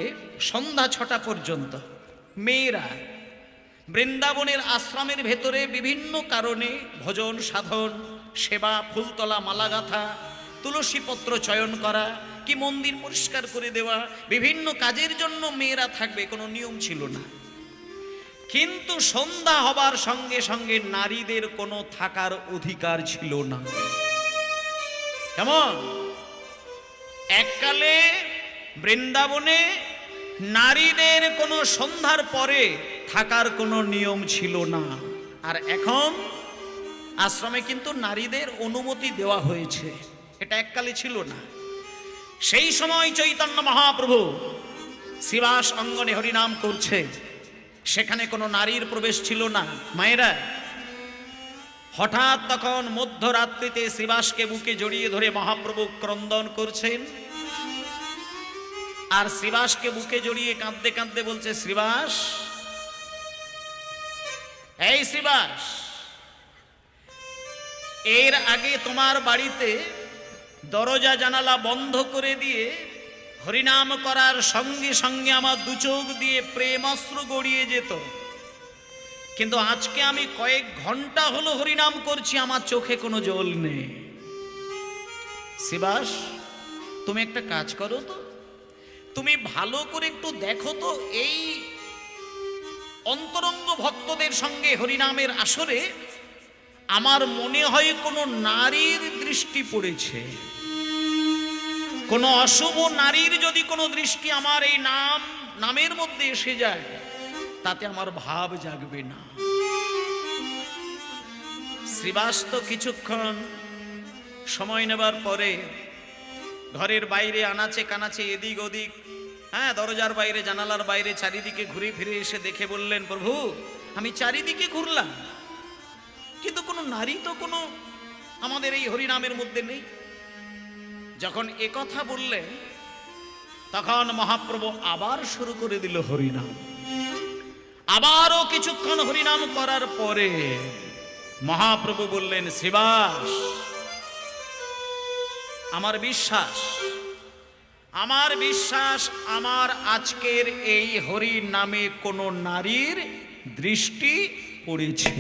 সন্ধ্যা 6টা পর্যন্ত মেয়েরা বৃন্দাবনের আশ্রমের ভেতরে বিভিন্ন কারণে ভজন সাধন, সেবা, ফুলতলা, মালা গাঁথা, তুলসী পত্র চয়ন করা, কি মন্দির পরিষ্কার করে দেওয়া, বিভিন্ন কাজের জন্য মেয়েরা থাকবে, কোনো নিয়ম ছিল না। কিন্তু সন্ধ্যা হবার সঙ্গে সঙ্গে নারীদের কোনো থাকার অধিকার ছিল না। কেমন? এককালে বৃন্দাবনে নারীদের কোনো সন্ধ্যার পরে থাকার কোনো নিয়ম ছিল না, আর এখন আশ্রমে কিন্তু নারীদের অনুমতি দেওয়া হয়েছে, এটা এককালে ছিল না। সেই সময় চৈতন্য মহাপ্রভু শ্রীবাস অঙ্গনে হরিনাম করছে, সেখানে কোনো নারীর প্রবেশ ছিল না। মায়েরা, হঠাৎ তখন মধ্যরাত্রিতে শ্রীবাসকে বুকে জড়িয়ে ধরে মহাপ্রভু ক্রন্দন করছেন, আর শ্রীবাসকে বুকে জড়িয়ে কাঁদতে কাঁদতে বলছে, শ্রীবাস, এই শ্রীবাস, এর আগে তোমার বাড়িতে দরজা জানালা বন্ধ করে দিয়ে হরিনাম করার সঙ্গে সঙ্গে আমার দু চোখ দিয়ে প্রেমাস্ত্র গড়িয়ে যেত, কিন্তু আজকে আমি কয়েক ঘন্টা হলো হরিনাম করছি, আমার চোখে কোনো জল নেই। শ্রীবাস, তুমি একটা কাজ করো তো, তুমি ভালো করে একটু দেখো তো, এই অন্তরঙ্গ ভক্তদের সঙ্গে হরিনামের আসরে আমার মনে হয় কোনো নারীর দৃষ্টি পড়েছে। কোনো অশুভ নারীর যদি কোনো দৃষ্টি আমার এই নামের মধ্যে এসে যায়, তাতে আমার ভাব জাগবে না। শ্রীবাস তো কিছুক্ষণ সময় নেবার পরে ঘরের বাইরে আনাচে কানাচে এদিক ওদিক, দরজার বাইরে, জানালার বাইরে চারিদিকে ঘুরে ফিরে এসে দেখে বললেন, প্রভু, আমি চারিদিকে ঘুরলাম, কিন্তু কোনো নারী তো কোনো আমাদের এই হরিনামের মধ্যে নেই। যখন একথা বললেন, তখন মহাপ্রভু আবার শুরু করে দিল হরিনাম। আবারও কিছুক্ষণ হরিনাম করার পরে মহাপ্রভু বললেন, শ্রীবাস, আমার বিশ্বাস আমার আজকের এই হরি নামে কোনো নারীর দৃষ্টি পড়েছে।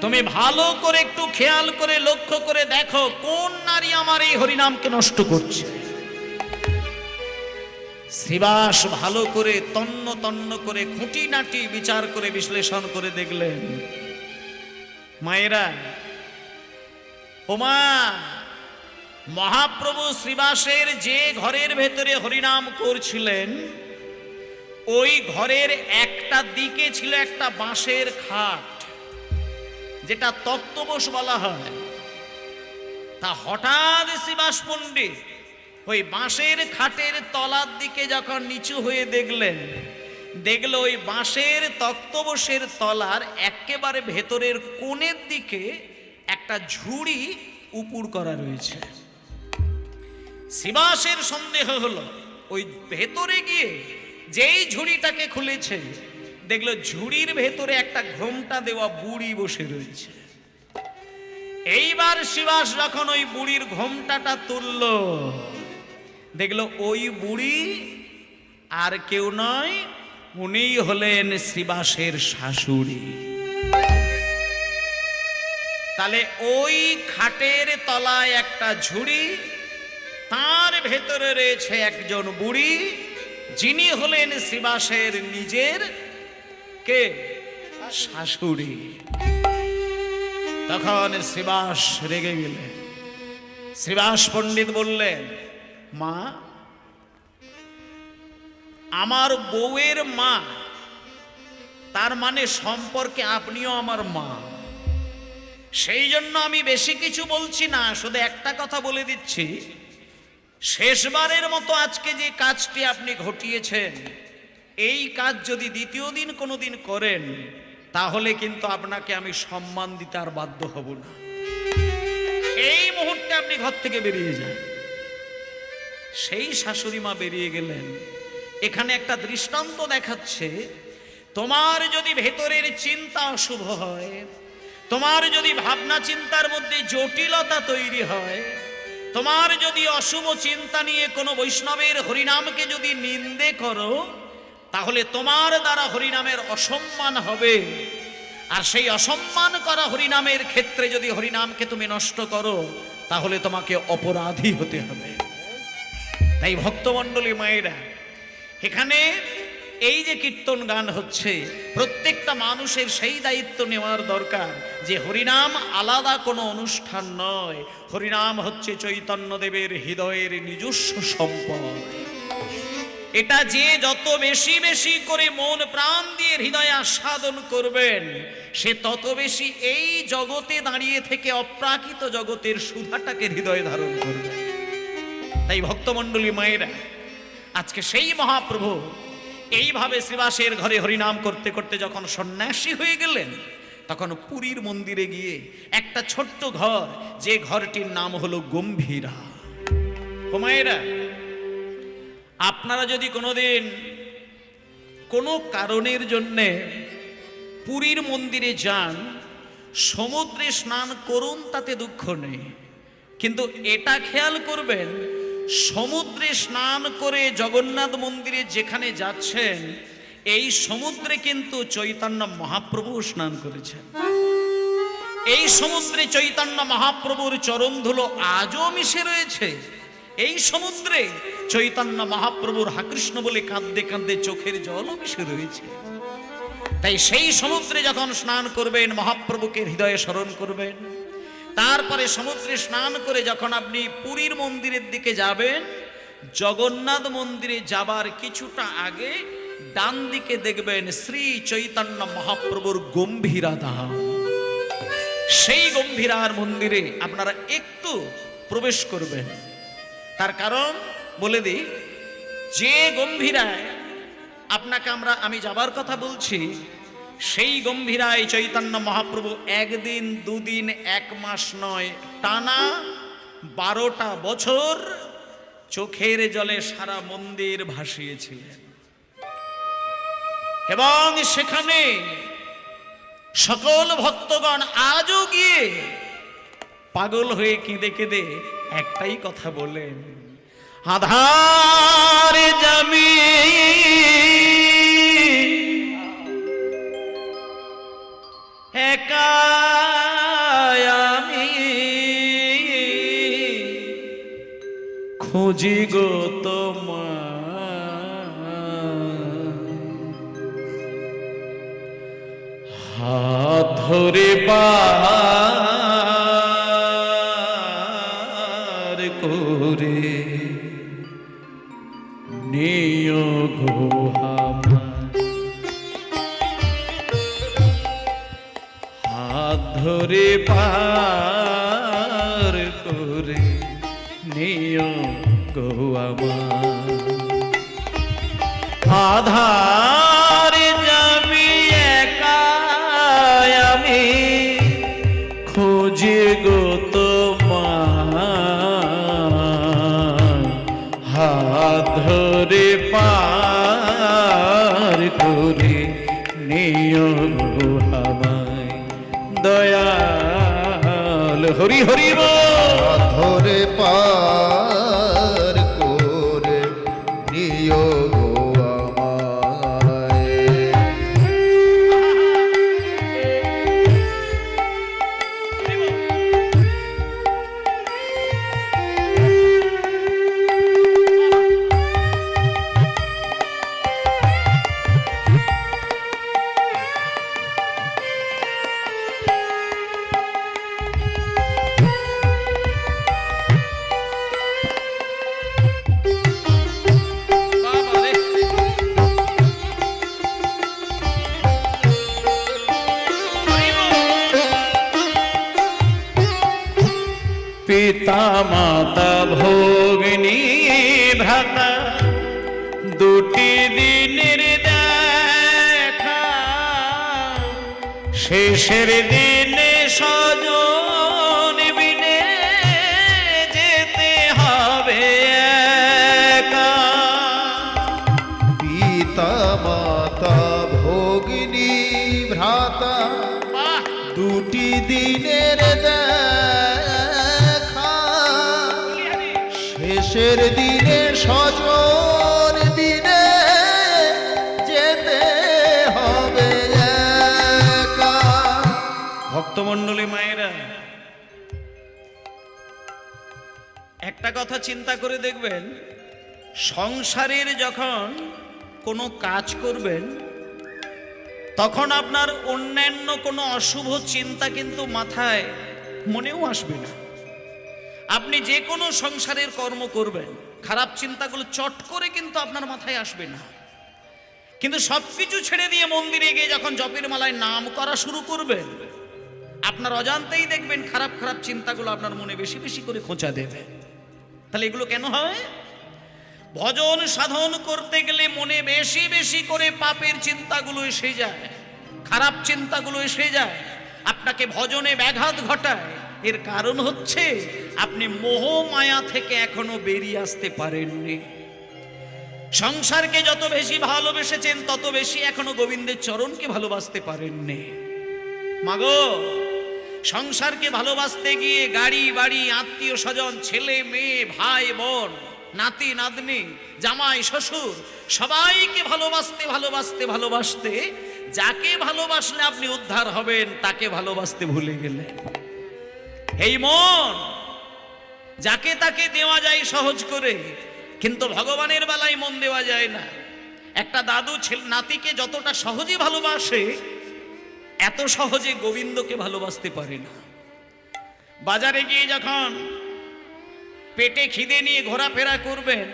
তুমি ভালো করে একটু খেয়াল করে লক্ষ্য করে দেখো, কোন নারী আমার এই হরিনামকে নষ্ট করছে। শ্রীবাস ভালো করে তন্ন তন্ন করে খুঁটিনাটি বিচার করে বিশ্লেষণ করে দেখলেন, মায়েরা, ওমা, মহাপ্রভু শ্রীবাসের যে ঘরের ভেতরে হরিনাম করছিলেন, ওই ঘরের একটা দিকে ছিল একটা বাঁশের খাট, যেটা তক্তপোষ বলা হয়। তা হঠাৎ শ্রীবাস পণ্ডিত ওই বাঁশের খাটের তলার দিকে যখন নিচু হয়ে দেখলেন, দেখলো ওই বাঁশের তক্তপোষের তলার একেবারে ভেতরের কোণের দিকে একটা ঝুড়ি উপুর করা রয়েছে। শিবাসের সন্দেহ হলো, ওই ভেতরে গিয়ে যেই ঝুড়িটাকে খুলেছে, দেখলো ঝুড়ির ভেতরে একটা ঘোমটা দেওয়া বুড়ি বসে রয়েছে। এইবার শিবাস যখন ওই বুড়ির ঘোমটাটা তুলল, দেখলো ওই বুড়ি আর কেউ নয়, উনিই হলেন শিবাসের শাশুড়ি। তাহলে ওই খাটের তলায় একটা ঝুড়ি, তার ভেতরে রয়েছে একজন বুড়ি, যিনি হলেন শিবাসের নিজের কে শাশুড়ি। তখন শিবাস রেগে গেলেন। শিবাস পণ্ডিত বললেন, মা, আমার বউয়ের মা, তার মানে সম্পর্কে আপনিও আমার মা। সেই জন্য আমি বেশি কিছু বলছি না, শুধু একটা কথা বলে দিচ্ছি, শেষবারের মতো আজকে যে কাজটি আপনি ঘটিয়েছেন, এই কাজ যদি দ্বিতীয় দিন কোনোদিন করেন, তাহলে কিন্তু আপনাকে আমি সম্মান দিতে আর বাধ্য হব না। এই মুহূর্তে আপনি ঘর থেকে বেরিয়ে যান। সেই শাশুড়ি মা বেরিয়ে গেলেন। এখানে একটা দৃষ্টান্ত দেখাচ্ছে, তোমার যদি ভেতরের চিন্তা অশুভ হয়, তোমার যদি ভাবনা চিন্তার মধ্যে জটিলতা তৈরি হয়, তোমার যদি অশুভ চিন্তা নিয়ে কোনো বৈষ্ণবের হরিনামকে যদি নিন্দে করো, তাহলে তোমার দ্বারা হরিনামের অসম্মান হবে। আর সেই অসম্মান করা হরিনামের ক্ষেত্রে যদি হরিনামকে তুমি নষ্ট করো, তাহলে তোমাকে অপরাধী হতে হবে। তাই ভক্তমণ্ডলী মায়েরা, এখানে এই যে কীর্তন গান হচ্ছে, প্রত্যেকটা মানুষের সেই দায়িত্ব নেওয়ার দরকার যে হরিনাম আলাদা কোনো অনুষ্ঠান নয়, হরিনাম হচ্ছে চৈতন্যদেবের হৃদয়ের নিজস্ব সম্পদ। এটা যে যত বেশি বেশি করে মন প্রাণ দিয়ে হৃদয়ে আস্বাদন করবেন, সে তত বেশি এই জগতে দাঁড়িয়ে থেকে অপ্রাকৃত জগতের সুধাটাকে হৃদয়ে ধারণ করবে। তাই ভক্তমণ্ডলী মায়েরা, আজকে সেই মহাপ্রভু এইভাবে শ্রীবাসের ঘরে হরিনাম করতে করতে যখন সন্ন্যাসী হয়ে গেলেন, তখন পুরীর মন্দিরে গিয়ে একটা ছোট্ট ঘর, যে ঘরটির নাম হলো গম্ভীরা। ও মায়েরা, আপনারা যদি কোনোদিন কোনো কারণের জন্যে পুরীর মন্দিরে যান, সমুদ্রে স্নান করুন, তাতে দুঃখ নেই, কিন্তু এটা খেয়াল করবেন, সমুদ্রে স্নান করে জগন্নাথ মন্দিরে যেখানে যাচ্ছেন, এই সমুদ্রে কিন্তু চৈতন্য মহাপ্রভু স্নান করেছেন। এই সমুদ্রে চৈতন্য মহাপ্রভুর চরণ ধুলো আজও মিশে রয়েছে। এই সমুদ্রে চৈতন্য মহাপ্রভুর হা কৃষ্ণ বলে কাঁদতে কাঁদতে চোখের জলও মিশে রয়েছে। তাই সেই সমুদ্রে যখন স্নান করবেন, মহাপ্রভুকে হৃদয়ে স্মরণ করবেন। তারপরে সমুদ্রে স্নান করে যখন আপনি পুরীর মন্দিরের দিকে যাবেন, জগন্নাথ মন্দিরে যাবার কিছুটা আগে ডান দিকে দেখবেন শ্রী চৈতন্য মহাপ্রভুর গম্ভীরা ধাম। সেই গম্ভীরার মন্দিরে আপনারা একটু প্রবেশ করবেন। তার কারণ বলে দিই, যে গম্ভীরায় আপনাকে আমি যাবার কথা বলছি, সেই গম্ভীরায় চৈতন্য মহাপ্রভু একদিন, দুদিন, এক মাস নয়, টানা 12টা বছর চোখের জলে সারা মন্দির ভাসিয়েছিলেন। এবং সেখানে সকল ভক্তগণ আজও গিয়ে পাগল হয়ে কেঁদে কেঁদে একটাই কথা বলেন, আধার জামি একা আমি খুঁজি গো তোমার, হাত ধরে পার করে নিও গো আমার, হাত ধরে পার করে নিও গো আমার। আধারে যাবি একা আমি খোঁজে গো তোমার, হাত ধরে পার করে নিও গো আমায় দয়াল। হরি হরি বল। ধরে পার করে নিও গো আমায়। বাবা রে। হরি বল। পিতা মাতা ভগিনী ভ্রাতা দুটি দিনের দেখা, শেষের দিনে স্বজন বিনে যেতে হবে একা। পিতা মাতা ভগিনী ভ্রাতা বাহ! দুটি দিনের দেখা, শেষের দিনে স্বজন দিনে যেতে হবে একা। ভক্তমণ্ডলী মায়েরা, একটা কথা চিন্তা করে দেখবেন, সংসারের যখন কোনো কাজ করবেন তখন আপনার অন্যান্য কোনো অশুভ চিন্তা কিন্তু মাথায় মনেও আসবে না। আপনি যে কোনো সংসারের কর্ম করবেন, খারাপ চিন্তাগুলো চট করে কিন্তু আপনার মাথায় আসবে না। কিন্তু সবকিছু ছেড়ে দিয়ে মন্দিরে গিয়ে যখন জপের মালায় নাম করা শুরু করবেন, আপনার অজান্তেই দেখবেন খারাপ খারাপ চিন্তাগুলো আপনার মনে বেশি বেশি করে খোঁচা দেবে। তাহলে এগুলো কেন হয়? ভজন সাধন করতে গেলে মনে বেশি বেশি করে পাপের চিন্তাগুলো এসে যায়, খারাপ চিন্তাগুলো এসে যায়, আপনাকে ভজনে ব্যাঘাত ঘটায়। এর কারণ হচ্ছে আপনি মোহ মায়া থেকে এখনো বেরিয়ে আসতে পারেননি। সংসারকে যত বেশি ভালোবেসেছেন তত বেশি এখনো গোবিন্দের চরণকে ভালোবাসতে পারেননি। মাগো, সংসারকে ভালোবাসতে গিয়ে গাড়ি বাড়ি, আত্মীয় স্বজন, ছেলে মেয়ে, ভাই বোন, নাতি নাতনি, জামাই শ্বশুর, সবাইকে ভালোবাসতে ভালোবাসতে ভালোবাসতে যাকে ভালোবাসলে আপনি উদ্ধার হবেন তাকে ভালোবাসতে ভুলে গেলেন। এই মন যাকে তাকে দেওয়া যায় সহজ করে, কিন্তু ভগবানের বেলায় মন দেওয়া যায় না। একটা দাদু নাতিকে যতটা সহজে ভালোবাসে, এত সহজে গোবিন্দকে ভালোবাসতে পারে না। বাজারে গিয়ে যখন পেটে খিদে নিয়ে ঘোরাফেরা করবেন,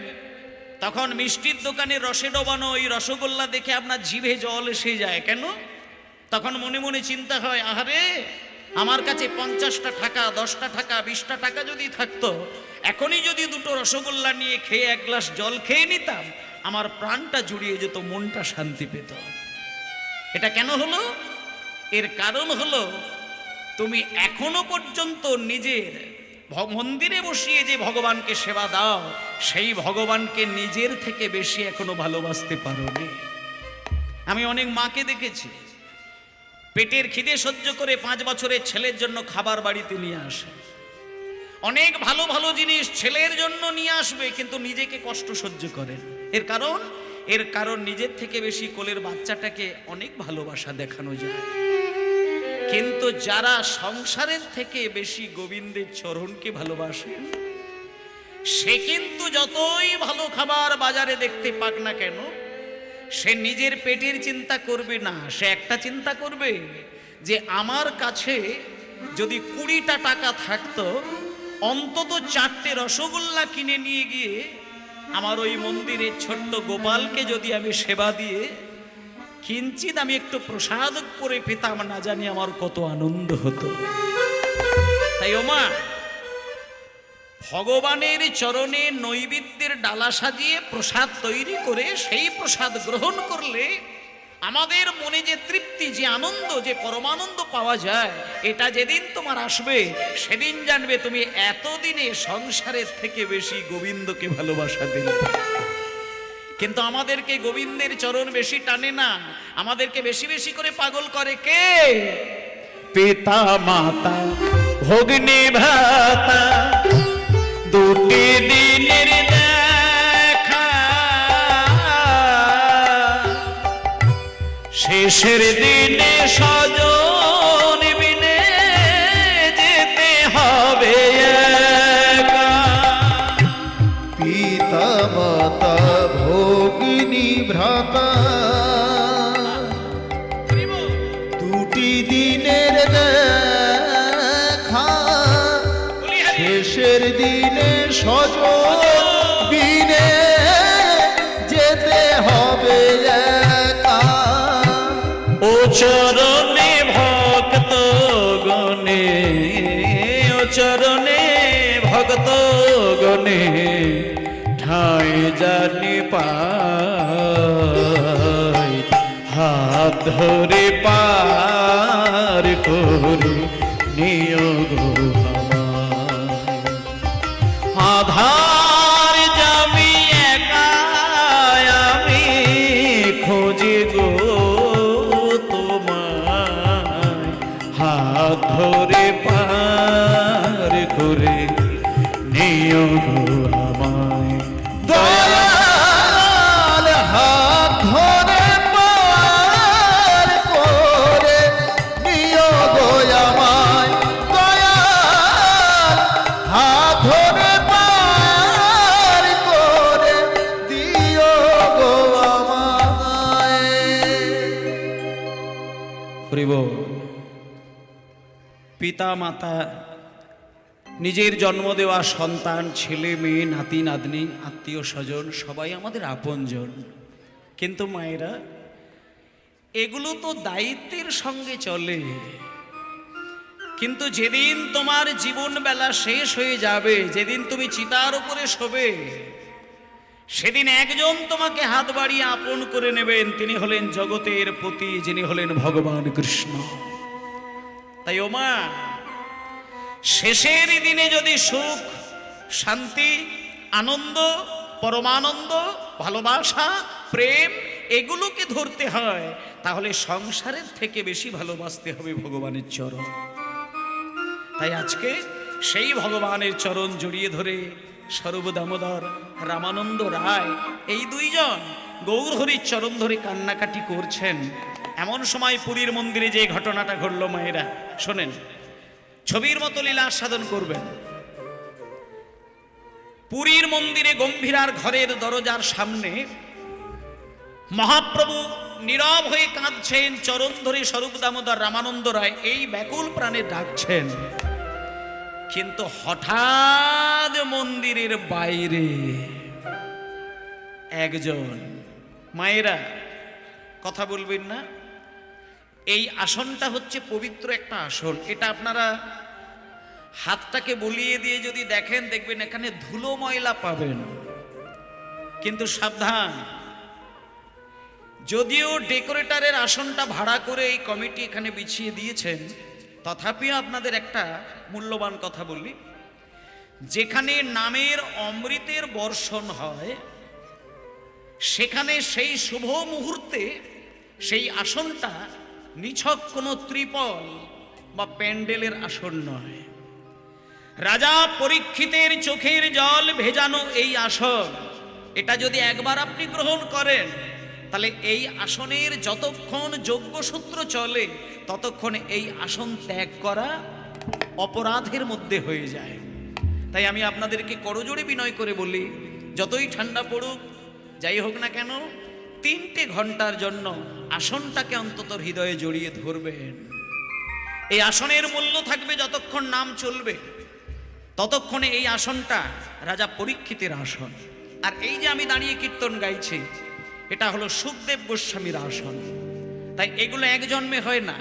তখন মিষ্টির দোকানে রসে ডোবানো ওই রসগোল্লা দেখে আপনার জিভে জল এসে যায়। কেন? তখন মনে মনে চিন্তা হয়, আহারে, আমার কাছে 50টা টাকা, 10টা টাকা, 20টা টাকা যদি থাকতো, এখনই যদি দুটো রসগোল্লা নিয়ে খেয়ে এক গ্লাস জল খেয়ে নিতাম, আমার প্রাণটা জুড়িয়ে যেত, মনটা শান্তি পেত। এটা কেন হলো? এর কারণ হলো তুমি এখনো পর্যন্ত নিজের মন্দিরে বসিয়ে যে ভগবানকে সেবা দাও, সেই ভগবানকে নিজের থেকে বেশি এখনো ভালোবাসতে পারোনি। আমি অনেক মাকে দেখেছি, পেটের খিদে সহ্য করে 5 বছরের ছেলের জন্য খাবার বাড়িতে নিয়ে আসে। অনেক ভালো ভালো জিনিস ছেলের জন্য নিয়ে আসবে, কিন্তু নিজেকে কষ্ট সহ্য করেন। এর কারণ নিজের থেকে বেশি কোলের বাচ্চাটাকে অনেক ভালোবাসা দেখানো যায়। কিন্তু যারা সংসারের থেকে বেশি গোবিন্দের চরণকে ভালোবাসেন, সে কিন্তু যতই ভালো খাবার বাজারে দেখতে পাক না কেন, সে নিজের পেটের চিন্তা করবে না। সে একটা চিন্তা করবে যে আমার কাছে যদি 20টা টাকা থাকতো, অন্তত 4টে রসগোল্লা কিনে নিয়ে গিয়ে আমার ওই মন্দিরের ছোট্ট গোপালকে যদি আমি সেবা দিয়ে কিঞ্চিত আমি একটু প্রসাদ করে পেতাম, না জানি আমার কত আনন্দ হতো। তাই ওমা, ভগবানের চরণে নৈবেদ্যের ডালা সাজিয়ে প্রসাদ তৈরি করে সেই প্রসাদ গ্রহণ করলে আমাদের মনে যে তৃপ্তি, যে আনন্দ, যে পরমানন্দ পাওয়া যায়, এটা যেদিন তোমার আসবে সেদিন জানবে তুমি এতদিনে সংসারের থেকে বেশি গোবিন্দকে ভালোবাসা দিলে। কিন্তু আমাদেরকে গোবিন্দের চরণ বেশি টানে না, আমাদেরকে বেশি বেশি করে পাগল করে কে? পিতা মাতা ভগ্নী ভ্রাতা, দুটি দিনের দেখা, শেষের দিনে স্বজন বিনে যেতে হবে একা। পিতা মাতা ভগিনী ভ্রাতা, দুটি দিনের দেখা, শেষের দিনে স্বজন বিনে যেতে হবে একা। ও চরণে ভক্ত গণে, ও চরণে ভক্ত গণে, ঠাঁই জানি পাই, হাত ধরে পার করে নিয়োগ আধার যাবি একা, আমি খোঁজি গো তোমায়, হাত ধরে পার করে নিও গো আমায়। দয়াল হাত ধরে পার করে নিও গো আমায়, দয়াল হাত ধরে পার করে দিও গো আমায়। করিব পিতা মাতা, নিজের জন্ম দেওয়া সন্তান, ছেলে মেয়ে, নাতি নাতনি, আত্মীয় স্বজন সবাই আমাদের আপনজন। কিন্তু মায়েরা, এগুলো তো দায়িত্বের সঙ্গে চলে, কিন্তু যেদিন তোমার জীবন বেলা শেষ হয়ে যাবে, যেদিন তুমি চিতার উপরে শোবে, সেদিন একজন তোমাকে হাত বাড়িয়ে আপন করে নেবেন, তিনি হলেন জগতের পতি, যিনি হলেন ভগবান কৃষ্ণ। তাই ও মা, শেষের দিনে যদি সুখ, শান্তি, আনন্দ, পরমানন্দ, ভালোবাসা, প্রেম এগুলোকে ধরতে হয়, তাহলে সংসারের থেকে বেশি ভালোবাসতে হবে ভগবানের চরণ। তাই আজকে সেই ভগবানের চরণ জড়িয়ে ধরে স্বরূপ দামোদর, রামানন্দ রায় এই দুইজন গৌরহরির চরণ ধরে কান্নাকাটি করছেন। এমন সময় পুরীর মন্দিরে যে ঘটনাটা ঘটল মায়েরা শোনেন, ছবির মতো লীলা আস্বাদন করবেন। পুরীর মন্দিরে গম্ভীরার ঘরের দরজার সামনে মহাপ্রভু নীরব হয়ে কাঁদছেন, চরণ ধরে স্বরূপ দামোদর রামানন্দ রায় এই ব্যাকুল প্রাণে ডাকছেন। কিন্তু হঠাৎ মন্দিরের বাইরে একজন, মায়েরা কথা বলবেন না, এই আসনটা হচ্ছে পবিত্র একটা আসন। এটা আপনারা হাতটাকে বলিয়ে দিয়ে যদি দেখেন, দেখবেন এখানে ধুলো ময়লা পাবেন। কিন্তু সাবধান, যদিও ডেকোরেটরের আসনটা ভাড়া করে এই কমিটি এখানে বিছিয়ে দিয়েছেন, তথাপিও আপনাদের একটা মূল্যবান কথা বলি, যেখানে নামের অমৃতের বর্ষণ হয়, সেখানে সেই শুভ মুহূর্তে সেই আসনটা নিছক কোনো ত্রিপল বা প্যান্ডেলের আসন নয়। রাজা পরীক্ষিতের চোখের জল ভেজানো এই আসন, এটা যদি একবার আপনি গ্রহণ করেন, তাহলে এই আসনের যতক্ষণ যজ্ঞসূত্র চলে ততক্ষণ এই আসন ত্যাগ করা অপরাধের মধ্যে হয়ে যায়। তাই আমি আপনাদেরকে করজোড়ে বিনয় করে বলি, যতই ঠান্ডা পড়ুক, যাই হোক না কেন, 3টে ঘন্টার জন্য আসনটাকে অন্তত হৃদয়ে জড়িয়ে ধরবেন। এই আসনের মূল্য থাকবে যতক্ষণ নাম চলবে, ততক্ষণে এই আসনটা রাজা পরীক্ষিতের আসন। আর এই যে আমি দাঁড়িয়ে কীর্তন গাইছি, এটা হলো সুখদেব গোস্বামীর আসন। তাই এগুলো এক জন্মে হয় না।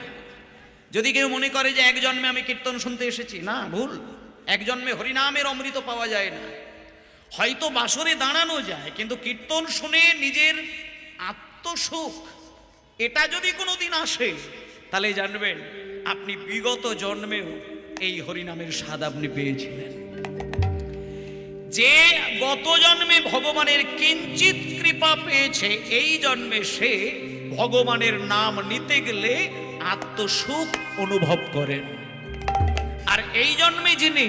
যদি কেউ মনে করে যে এক জন্মে আমি কীর্তন শুনতে এসেছি, না, ভুল। এক জন্মে হরিনামের অমৃত পাওয়া যায় না। হয়তো বাসরে দাঁড়ানো যায়, কিন্তু কীর্তন শুনে নিজের আত্মসুখ এটা যদি কোনোদিন আসে, তাহলে জানবেন আপনি বিগত জন্মেও এই হরিনামের স্বাদ আপনি পেয়েছিলেন। যে গত জন্মে ভগবানের কিঞ্চিত কৃপা পেয়েছে, এই জন্মে সে ভগবানের নাম নিতে গেলে আত্মসুখ অনুভব করেন। আর এই জন্মে যিনি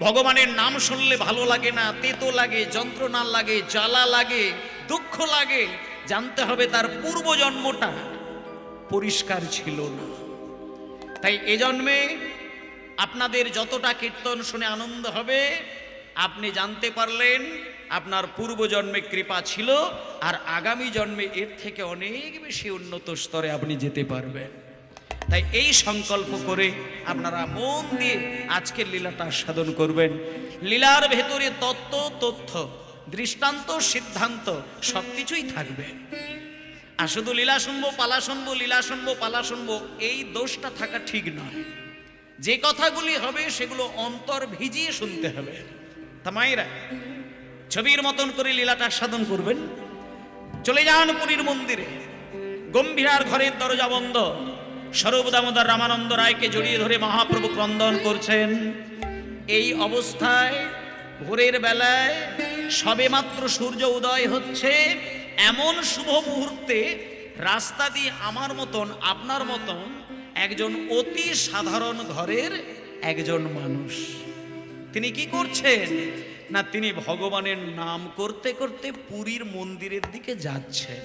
ভগবানের নাম শুনলে ভালো লাগে না, তেতো লাগে, যন্ত্রণা লাগে, জ্বালা লাগে, দুঃখ লাগে, জানতে হবে তার পূর্বজন্মটা পরিষ্কার ছিল না। তাই এ জন্মে আপনাদের যতটা কীর্তন শুনে আনন্দ হবে, আপনি জানতে পারলেন আপনার পূর্বজন্মে কৃপা ছিল, আর আগামী জন্মে এর থেকে অনেক বেশি উন্নত স্তরে আপনি যেতে পারবেন। তাই এই সংকল্প করে আপনারা মন দিয়ে আজকের লীলাটা সাধন করবেন। লীলার ভেতরে তত্ত্ব, তথ্য, দৃষ্টান্ত, সিদ্ধান্ত সবকিছুই থাকবে। আর শুধু লীলা শুনবো, পালা শুনবো, লীলা শুনবো, পালা শুনবো, এই দোষটা থাকা ঠিক নয়। যে কথাগুলি হবে সেগুলো অন্তর ভিজিয়ে শুনতে হবে। তা মায়েরা, ছবির মতন করে লীলাটা সাধন করবেন। চলে যান পুরীর মন্দিরে। গম্ভীরার ঘরের দরজা বন্ধ। স্বরূপ দামোদর রামানন্দ রায়কে জড়িয়ে ধরে মহাপ্রভু ক্রন্দন করছেন। এই অবস্থায় ভোরের বেলায় সবেমাত্র সূর্য উদয় হচ্ছে, এমন শুভ মুহূর্তে রাস্তা দিয়ে আমার মতন, আপনার মতন একজন অতি সাধারণ ঘরের একজন মানুষ, তিনি কি করছেন না, তিনি ভগবানের নাম করতে করতে পুরীর মন্দিরের দিকে যাচ্ছেন।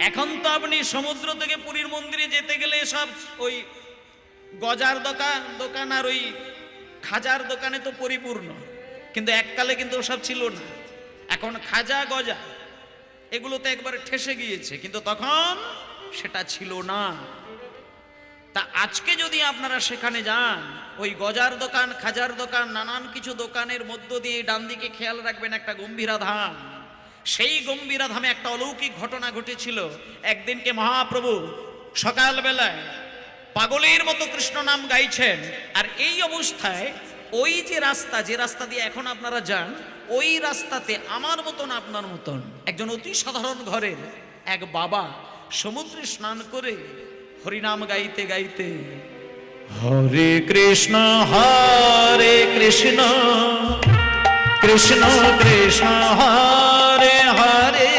এখন তো আপনি সমুদ্র থেকে পুরীর মন্দিরে যেতে গেলে সব ওই গজার দোকান আর ওই খাজার দোকানে তো পরিপূর্ণ, কিন্তু এককালে কিন্তু ওসব ছিল না। এখন খাজা গজা এগুলো তো একবারে ঠেসে গিয়েছে, কিন্তু তখন সেটা ছিল না। তা আজকে যদি আপনারা সেখানে যান, ওই গজার দোকান, খাজার দোকান, নানান কিছু দোকানের মধ্য দিয়ে ডান দিকে খেয়াল রাখবেন একটা গম্ভীরা ধাম। সেই গম্ভীরা ধামে একটা অলৌকিক ঘটনা ঘটেছিল। একদিনকে মহাপ্রভু সকালবেলায় পাগলের মতো কৃষ্ণ নাম গাইছেন, আর এই অবস্থায় ওই যে রাস্তা দিয়ে এখন আপনারা যান, ওই রাস্তাতে আমার মতন, আপনার মতন একজন অতি সাধারণ ঘরের এক বাবা সমুদ্রে স্নান করে হরিনাম গাইতে গাইতে হরে কৃষ্ণ কৃষ্ণ কৃষ্ণ হরে হরে,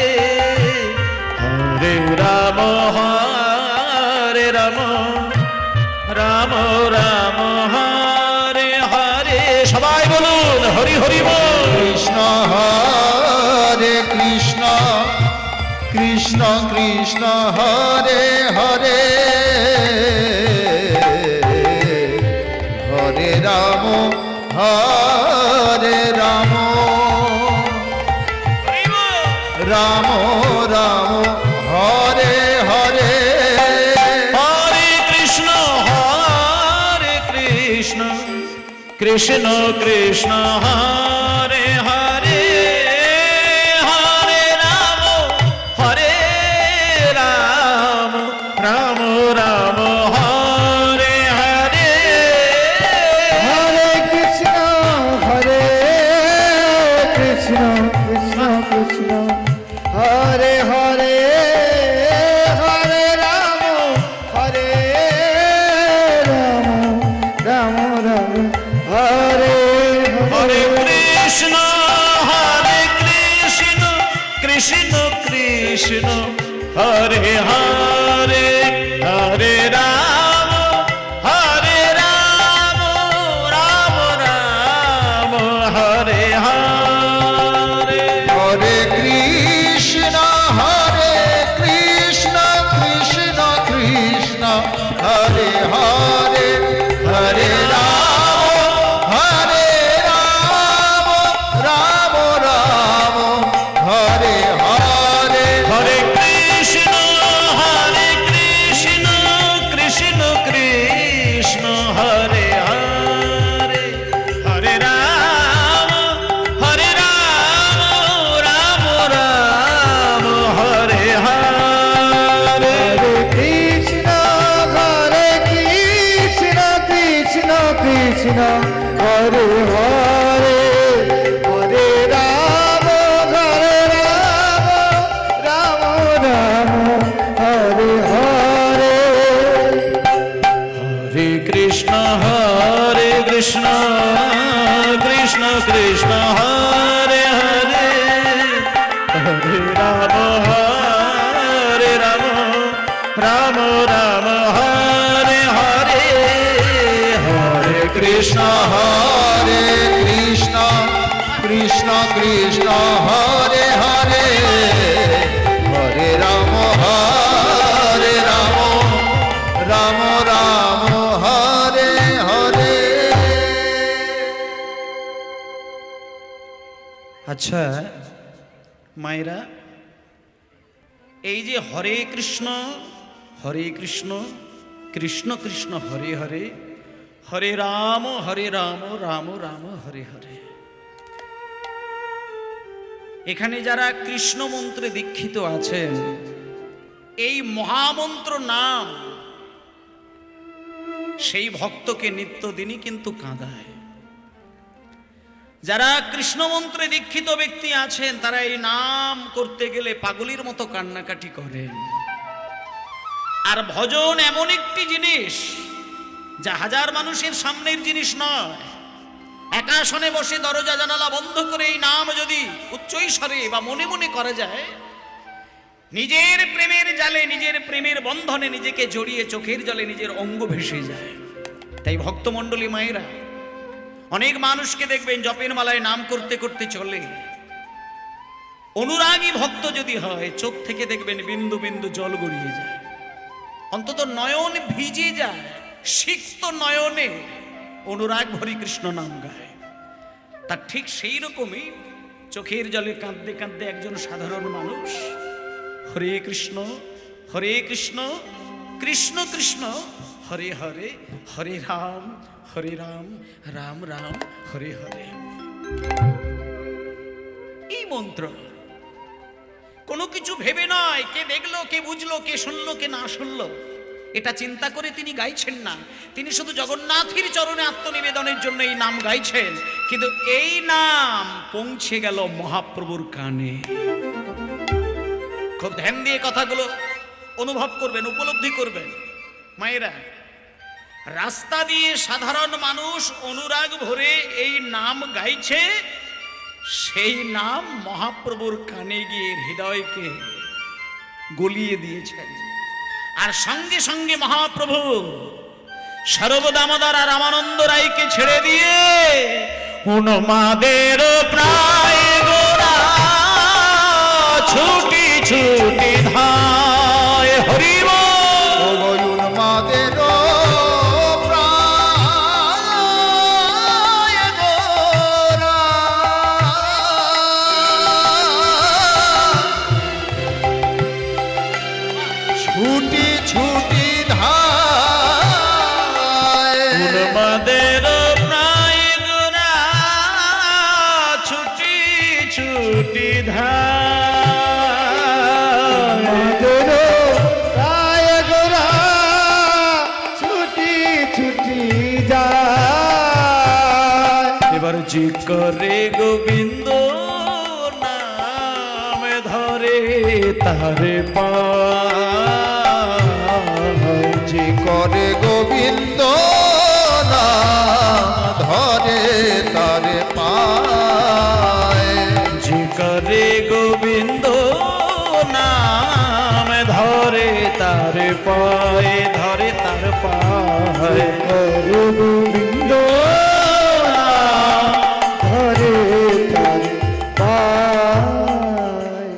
হরে রাম রাম রাম হরে হরে। সবাই বলুন হরি হরি বল। কৃষ্ণ হরে কৃষ্ণ, কৃষ্ণ কৃষ্ণ হরে হরে, হরে রাম হরে রাম, রাম রাম হরে হরে, হরে কৃষ্ণ কৃষ্ণ কৃষ্ণ হরে হরে, হরে রাম রাম রাম হরে হরে, হরে কৃষ্ণ কৃষ্ণ কৃষ্ণ হরে হরে, হরে রাম রাম রাম হরে হরে কৃষ্ণ কৃষ্ণ কৃষ্ণ হরে হরে, হরে রাম রাম রাম হরে হরে, হরে কৃষ্ণ কৃষ্ণ কৃষ্ণ হরে হরে, হরে রাম রাম রাম হরে হরে, হরে কৃষ্ণ কৃষ্ণ হরে হরে হরে রাম রাম রাম হরে হরে হরে কৃষ্ণ কৃষ্ণ কৃষ্ণ হরে হরে হরে রাম রাম রাম হরে হরে হরে কৃষ্ণ কৃষ্ণ কৃষ্ণ কৃষ্ণ হরে হরে হরে রাম রাম রাম হরে হরে। আচ্ছা মায়েরা, এই যে হরে কৃষ্ণ কৃষ্ণ কৃষ্ণ হরে হরে হরে রাম রাম রাম হরে হরে, এখানে যারা কৃষ্ণ মন্ত্রে দীক্ষিত আছেন, এই মহামন্ত্র নাম সেই ভক্তকে নিত্যদিনই কিন্তু কাঁদায়। যারা কৃষ্ণ মন্ত্রে দীক্ষিত ব্যক্তি আছেন, তারা এই নাম করতে গেলে পাগলের মতো কান্নাকাটি করেন। আর ভজন এমন একটি জিনিস যা হাজার মানুষের সামনের জিনিস নয়। একাসনে বসে দরজা জানালা বন্ধ করে এই নাম যদি উচ্চৈস্বরে বা মনে মনে করা যায়, নিজের প্রেমের জালে, নিজের প্রেমের বন্ধনে নিজেকে জড়িয়ে চোখের জলে নিজের অঙ্গ ভেসে যায়। তাই ভক্তমণ্ডলী মায়েরা, অনেক মানুষকে দেখবেন জপের মালায় নাম করতে করতে চলে। অনুরাগী ভক্ত যদি হয়, চোখ থেকে দেখবেন বিন্দু বিন্দু জল গড়িয়ে যায়, অন্তত নয়ন ভিজে যায়। সিক্ত নয়নে অনুরাগ ভরি কৃষ্ণ নাম গায়। তার ঠিক সেই রকমই চোখের জলে কাঁদতে কাঁদতে একজন সাধারণ মানুষ হরে কৃষ্ণ কৃষ্ণ কৃষ্ণ হরে হরে হরে রাম রাম রাম হরে হরে। এই মন্ত্র কোনো কিছু ভেবে নয়, কে দেখলো, কে বুঝলো, কে শুনলো, কে না শুনলো, এটা চিন্তা করে তিনি গাইছেন না। তিনি শুধু জগন্নাথের চরণে আত্মনিবেদনের জন্য এই নাম গাইছেন। কিন্তু এই নাম পৌঁছে গেল মহাপ্রভুর কানে। খুব ধ্যান দিয়ে কথাগুলো অনুভব করবেন, উপলব্ধি করবেন মায়েরা। রাস্তা দিয়ে সাধারণ মানুষ অনুরাগ ভরে এই নাম গাইছে, সেই নাম মহাপ্রভুর কানে গিয়ে হৃদয়কে গলিয়ে দিয়েছেন। আর সঙ্গে সঙ্গে মহাপ্রভু সর্বদামোদর আর রামানন্দ রায়কে ছেড়ে দিয়ে উন্মাদের প্রায় গোরা ছুটি ছুটি ধায় হরিব উন্মাদের ছুটি ছুটি ধায় উন্মাদের প্রায় গোরা ছুটি ছুটি ধায় রায় গোরা ছুটি ছুটি যায়। এবার জি করে গোবিন্দ নাম ধরে তারে পায়, যে করে গোবিন্দ নাম ধরে তারে পায়। জি করে গোবিন্দ নাম ধরে তারে পায়, ধরে তার পায়। হরে গোবিন্দ হরে তার পায়।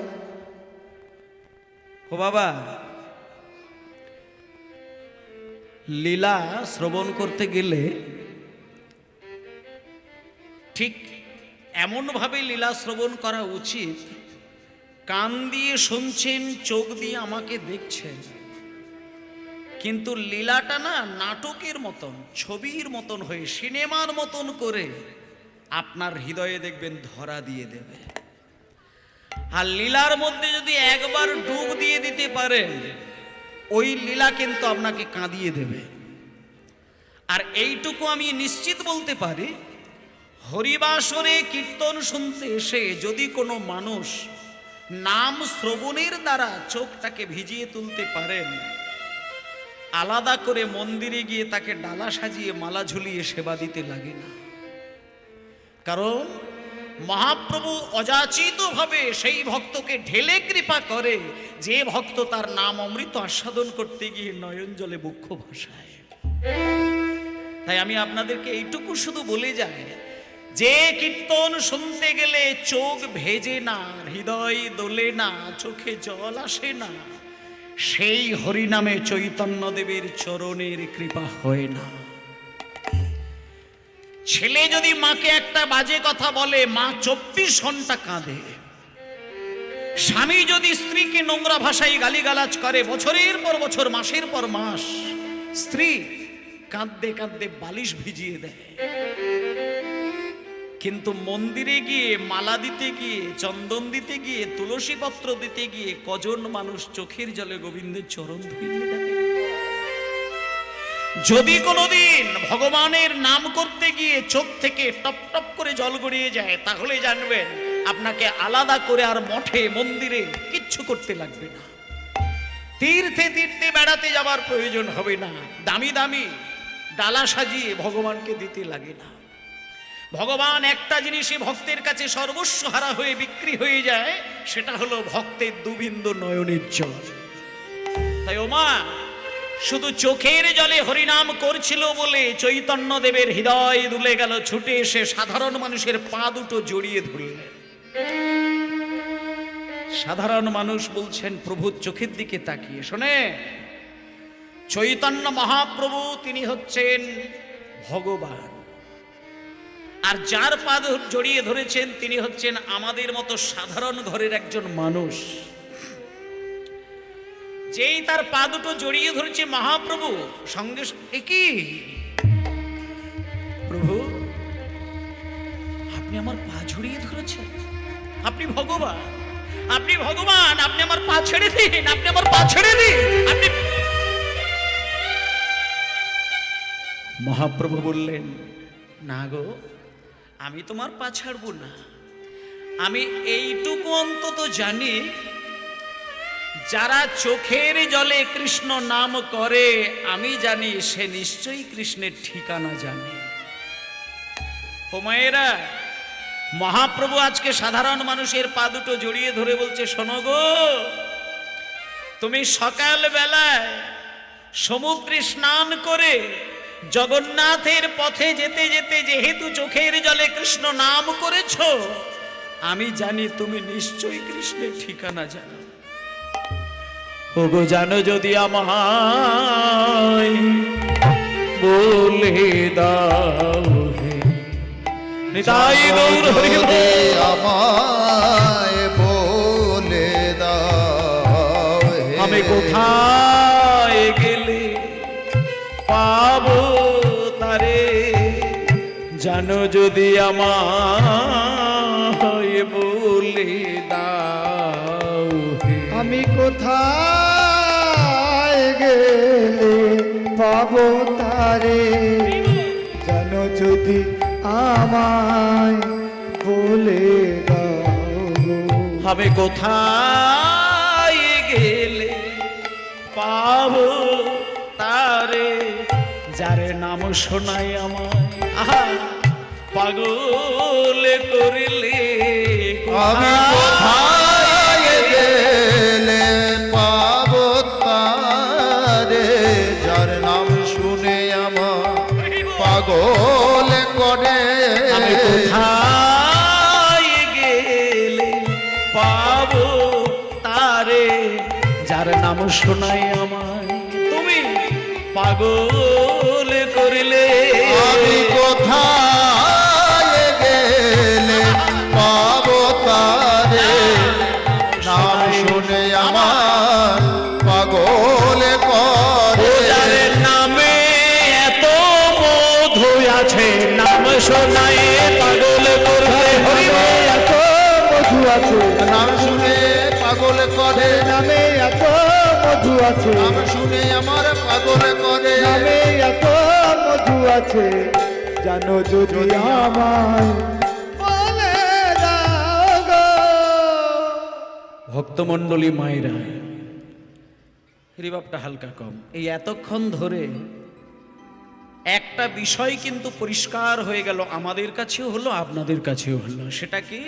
ও বাবা, লীলা শ্রবণ করতে গেলে ঠিক এমনভাবে লীলা শ্রবণ করা উচিত, কান দিয়ে শুনছেন, চোখ দিয়ে আমাকে দেখছেন, কিন্তু লীলাটা না নাটকের মতন, ছবির মতন হয়ে, সিনেমার মতন করে আপনার হৃদয়ে দেখবেন ধরা দিয়ে দেবে। আর লীলার মধ্যে যদি একবার ডুব দিয়ে দিতে পারেন, ওই লীলা কিন্তু আপনাকে কাঁদিয়ে দেবে। আর এইটুকু আমি নিশ্চিত বলতে পারি, হরিবাসরে কীর্তন শুনতে এসে যদি কোনো মানুষ নাম শ্রবণের দ্বারা চোখটাকে ভিজিয়ে তুলতে পারেন, আলাদা করে মন্দিরে গিয়ে তাকে ডালা সাজিয়ে মালা ঝুলিয়ে সেবা দিতে লাগে না। কারণ মহাপ্রভু অযাচিতভাবে সেই ভক্তকে ঢেলে কৃপা করে, যে ভক্ত তার নাম অমৃত আস্বাদন করতে গিয়ে নয়ন জলে বক্ষ ভাসায়। তাই আমি আপনাদেরকে এইটুকু শুধু বলে যাই, যে কীর্তন শুনতে গেলে চোখ ভেজে না, হৃদয় দোলে না, চোখে জল আসে না, সেই হরিনামে চৈতন্যদেবের চরণের কৃপা হয় না। ছেলে যদি মাকে একটা বাজে কথা বলে, মা 24 ঘন্টা কাঁদে। স্বামী যদি স্ত্রীকে নোংরা ভাষায় গালিগালাজ করে, বছরের পর বছর, মাসের পর মাস, স্ত্রী কাঁদতে কাঁদতে বালিশ ভিজিয়ে দেয়। কিন্তু মন্দিরে গিয়ে মালা দিতে গিয়ে, চন্দন দিতে গিয়ে, তুলসী পত্র দিতে গিয়ে কজন মানুষ চোখের জলে গোবিন্দের চরণ ধুইয়ে দেয়? যদি কোনোদিন ভগবানের নাম করতে গিয়ে চোখ থেকে টপ টপ করে জল গড়িয়ে যায়, তাহলে জানবেন আপনাকে আলাদা করে আর মঠে মন্দিরে কিচ্ছু করতে লাগবে না। তীর্থে তীর্থে বেড়াতে যাবার প্রয়োজন হবে না। দামি দামি ডালা সাজিয়ে ভগবানকে দিতে লাগে না। ভগবান একটা জিনিসই ভক্তের কাছে সর্বস্ব হারা হয়ে বিক্রি হয়ে যায়, সেটা হলো ভক্তের দুবিন্দু নয়নের জল। তাই ওমা শুধু চোখের জলে হরিনাম করছিল বলে চৈতন্যদেবের হৃদয় দুলে গেল, ছুটে এসে সাধারণ মানুষের পা দুটো জড়িয়ে ধরলেন। সাধারণ মানুষ বলছেন প্রভুর চোখের দিকে তাকিয়ে, শোনে চৈতন্য মহাপ্রভু তিনি হচ্ছেন ভগবান, আর যার পা জড়িয়ে ধরেছেন তিনি হচ্ছেন আমাদের মতো সাধারণ ঘরের একজন মানুষ। যেই তার পা দুটো জড়িয়ে ধরেছে মহাপ্রভু, সঙ্গে সঙ্গে কি প্রভু আপনি আমার পা জড়িয়ে ধরেছেন? আপনি ভগবান, আপনি ভগবান, আপনি আমার পা ছেড়ে দিন, আপনি আমার পা ছেড়ে দিন। আপনি মহাপ্রভু বললেন, না গো, আমি তোমার পা ছাড়বো না। আমি এইটুকু অন্তত জানি, যারা চোখের জলে কৃষ্ণ নাম করে, আমি জানি সে নিশ্চয়ই কৃষ্ণের ঠিকানা জানে। ও মায়েরা, মহাপ্রভু আজকে সাধারণ মানুষের পা দুটো জড়িয়ে ধরে বলছে, শোনো গো, তুমি সকাল বেলায় সমুদ্রে স্নান করে জগন্নাথের পথে যেতে যেতে যেহেতু চোখের জলে কৃষ্ণ নাম করেছো, আমি জানি তুমি নিশ্চয়ই কৃষ্ণের ঠিকানা জানো। ওগো জানো যদি আমায় বলে দাও হে নিতাই গৌর হরি যদি আমায় বলে দাও হে, আমি কোথায় গেলে পাবো তারে, জানো যদি আমায় বলে দাও হে। আমি কোথায় গেলে পাবো তারে, জানো যদি আমায় বলে দাও। আমি কোথায় গেলে পাবো তারে, যার নাম শোনাই আমায় আহা পাগল করিলে। আমি কোথায় গেলে পাবো তারে, যার নাম শুনে আমার পাগল করে। আমি কোথায় গেলে পাবো তারে, যার নাম শোনাই আমায় তুমি পাগল করিলে। আমি কোথায় গেলে পাবো তারে, নাম শুনে আমার পাগল করে। যার নামে এত মধু আছে, নাম শোনাই পাগল করবে। এত মধু আছে, নাম শুনে পাগল করে। নামে এত মধু আছে, নাম শুনে আমার পাগল করে। নামে এত মধু আছে জানো যদি আমায় বলে দাও গো। ভক্তমণ্ডলী মায়েরা, রিবাবটা হালকা কম। এই এতক্ষণ ধরে একটা বিষয় কিন্তু পরিষ্কার হয়ে গেল, আমাদের কাছেও হলো আপনাদের কাছেও হলো। সেটা কি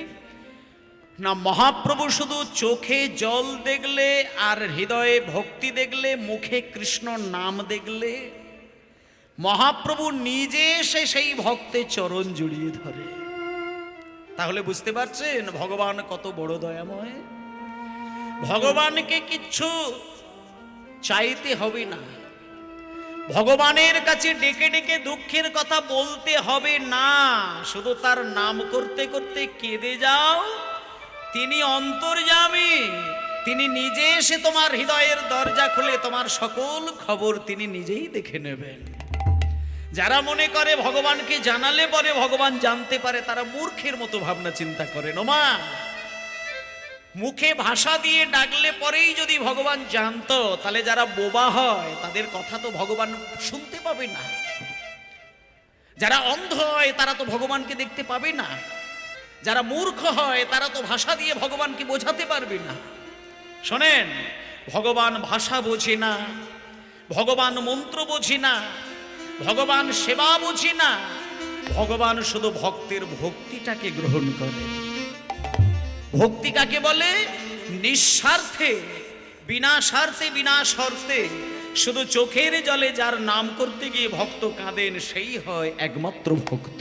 না, মহাপ্রভু শুধু চোখে জল দেখলে আর হৃদয়ে ভক্তি দেখলে, মুখে কৃষ্ণ নাম দেখলে, মহাপ্রভু নিজে এসে সেই ভক্তের চরণ জড়িয়ে ধরে। তাহলে বুঝতে পারছেন ভগবান কত বড় দয়াময়। ভগবানকে কিচ্ছু চাইতে হবে না, ভগবানের কাছে ডেকে ডেকে দুঃখের কথা বলতে হবে না, শুধু তার নাম করতে করতে কেঁদে যাও। তিনি অন্তর্যামী, তিনি নিজে এসে তোমার হৃদয়ের দরজা খুলে তোমার সকল খবর তিনি নিজেই দেখে নেবেন। যারা মনে করে ভগবানকে জানালে পরে ভগবান জানতে পারে, তারা মূর্খের মতো ভাবনা চিন্তা করেন। ওমা, মুখে ভাষা দিয়ে ডাকলে পরেই যদি ভগবান জানতো, তাহলে যারা বোবা হয় তাদের কথা তো ভগবান শুনতে পাবে না। যারা অন্ধ হয় তারা তো ভগবানকে দেখতে পাবে না। যারা মূর্খ হয় তারা তো ভাষা দিয়ে ভগবানকে বোঝাতে পারবে না। শোনেন, ভগবান ভাষা বোঝে না, ভগবান মন্ত্র বোঝে না, ভগবান সেবা বোঝে না, ভগবান শুধু ভক্তের ভক্তিটাকে গ্রহণ করে। ভক্তি কাকে বলে? নিঃস্বার্থে, বিনা স্বার্থে, বিনা শর্তে, শুধু চোখের জলে যার নাম করতে গিয়ে ভক্ত কাঁদেন, সেই হয় একমাত্র ভক্ত।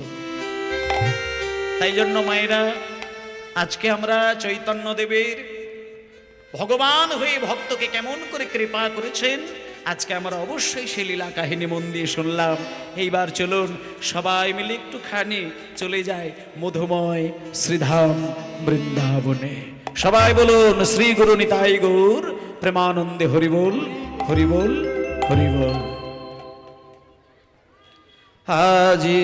তাই জন্য মায়েরা, আজকে আমরা চৈতন্যদেবের ভগবান হয়ে ভক্তকে কেমন করে কৃপা করেছেন, আজকে আমরা অবশ্যই সে লীলা কাহিনী মন দিয়ে শুনলাম। এইবার চলুন সবাই মিলে একটুখানি চলে যায় মধুময় শ্রীধাম বৃন্দাবনে। সবাই বলুন শ্রী গুরু নিতাই গৌর প্রেমানন্দে হরিবোল, হরিবোল, হরিবোল। আজি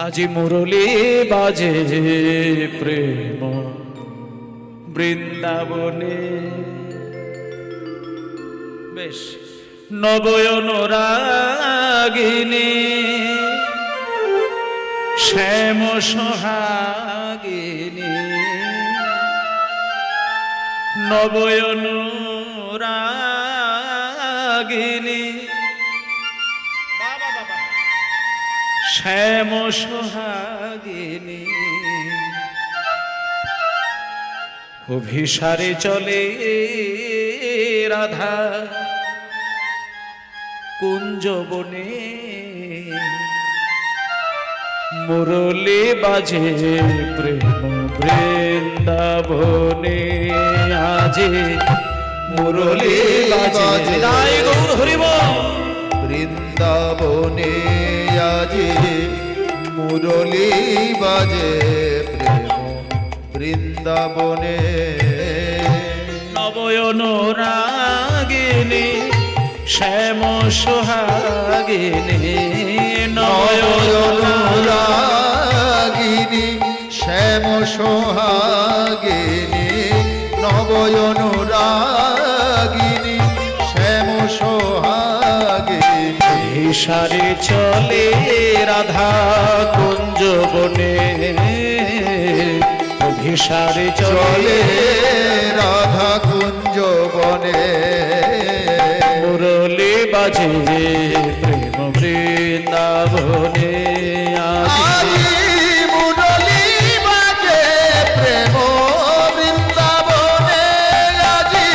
আজি মুরলী বাজে প্রেম বৃন্দাবনে, বেশ নবয়ন রাগিনী শ্যাম সোহাগিনী, নবয়ন রাগিনী শ্যাম সোহাগিনী, অভিসারে চলে রাধা কুঞ্জবনে, মুরলী বাজে প্রেম বৃন্দাবনে, আজে মুরলী বাজে নিতাই গৌর হরিবোল বৃন্দাবনে, আজি মুরলী বাজে প্রেম বৃন্দাবনে, নবয়ন রাগিনী শ্যাম সোহাগিনী, নয়ন রাগিনী শ্যাম সোহাগিনী, নবয়ন রাগিনী শ্যাম সোহাগিনী, অভিসারে চলে রাধা কুঞ্জবনে, অভিসারে চলে রাধা কুঞ্জবনে, মুরলী বাজে প্রেম বৃন্দাবনে, আজি মুরলী বাজে প্রেম বৃন্দাবনে, আজি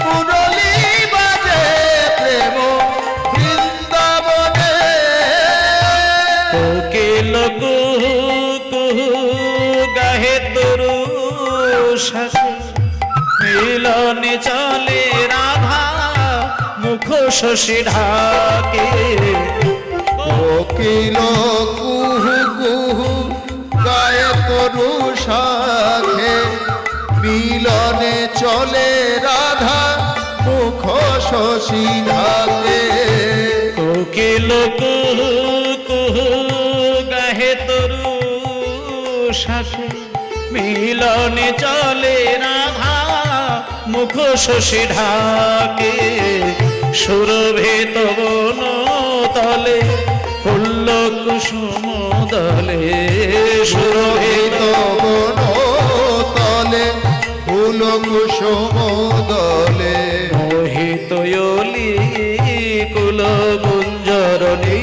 মুরলী বাজে প্রেম বৃন্দাবনে, কোকিল কুহু কুহু গাহে তরু শাখে, মিলনে চলে রাধা মুখ শশী ঢাকে, কোকিল কুহু কুহু গায়ে তরু শাখে, মিলনে চলে রাধা মুখ শশী ঢাকে, কোকিল কুহু কুহু গাহে তরু শাখে, মিলনে চলে রাধা মুখ শশী ঢাকে সুরভিত বন তলে ফুল্ল কুসুম দলে সুরভিত বন তলে ফুল কুসুম দলে মোহিত কুল গুঞ্জরণী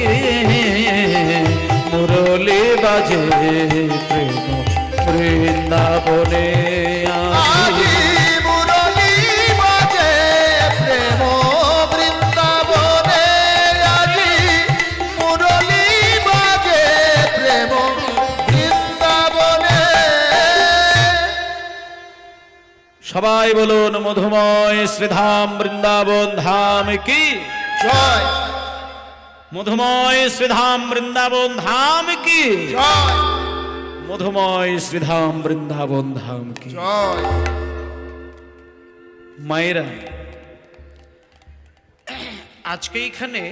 মুরলী বাজে প্রেম বৃন্দাবনে আজি মুরলী বাজে প্রেম বৃন্দাবনে আজি মুরলী বাজে প্রেম বৃন্দাবনে। সবাই বলুন মধুময় শ্রীধাম বৃন্দাবন ধাম কি জয় মধুময় শ্রীধাম বৃন্দাবন ধাম কি জয় মধুময় শ্রীধাম বৃন্দাবন ধাম কি জয়। মায়েরা, আজকে এখানে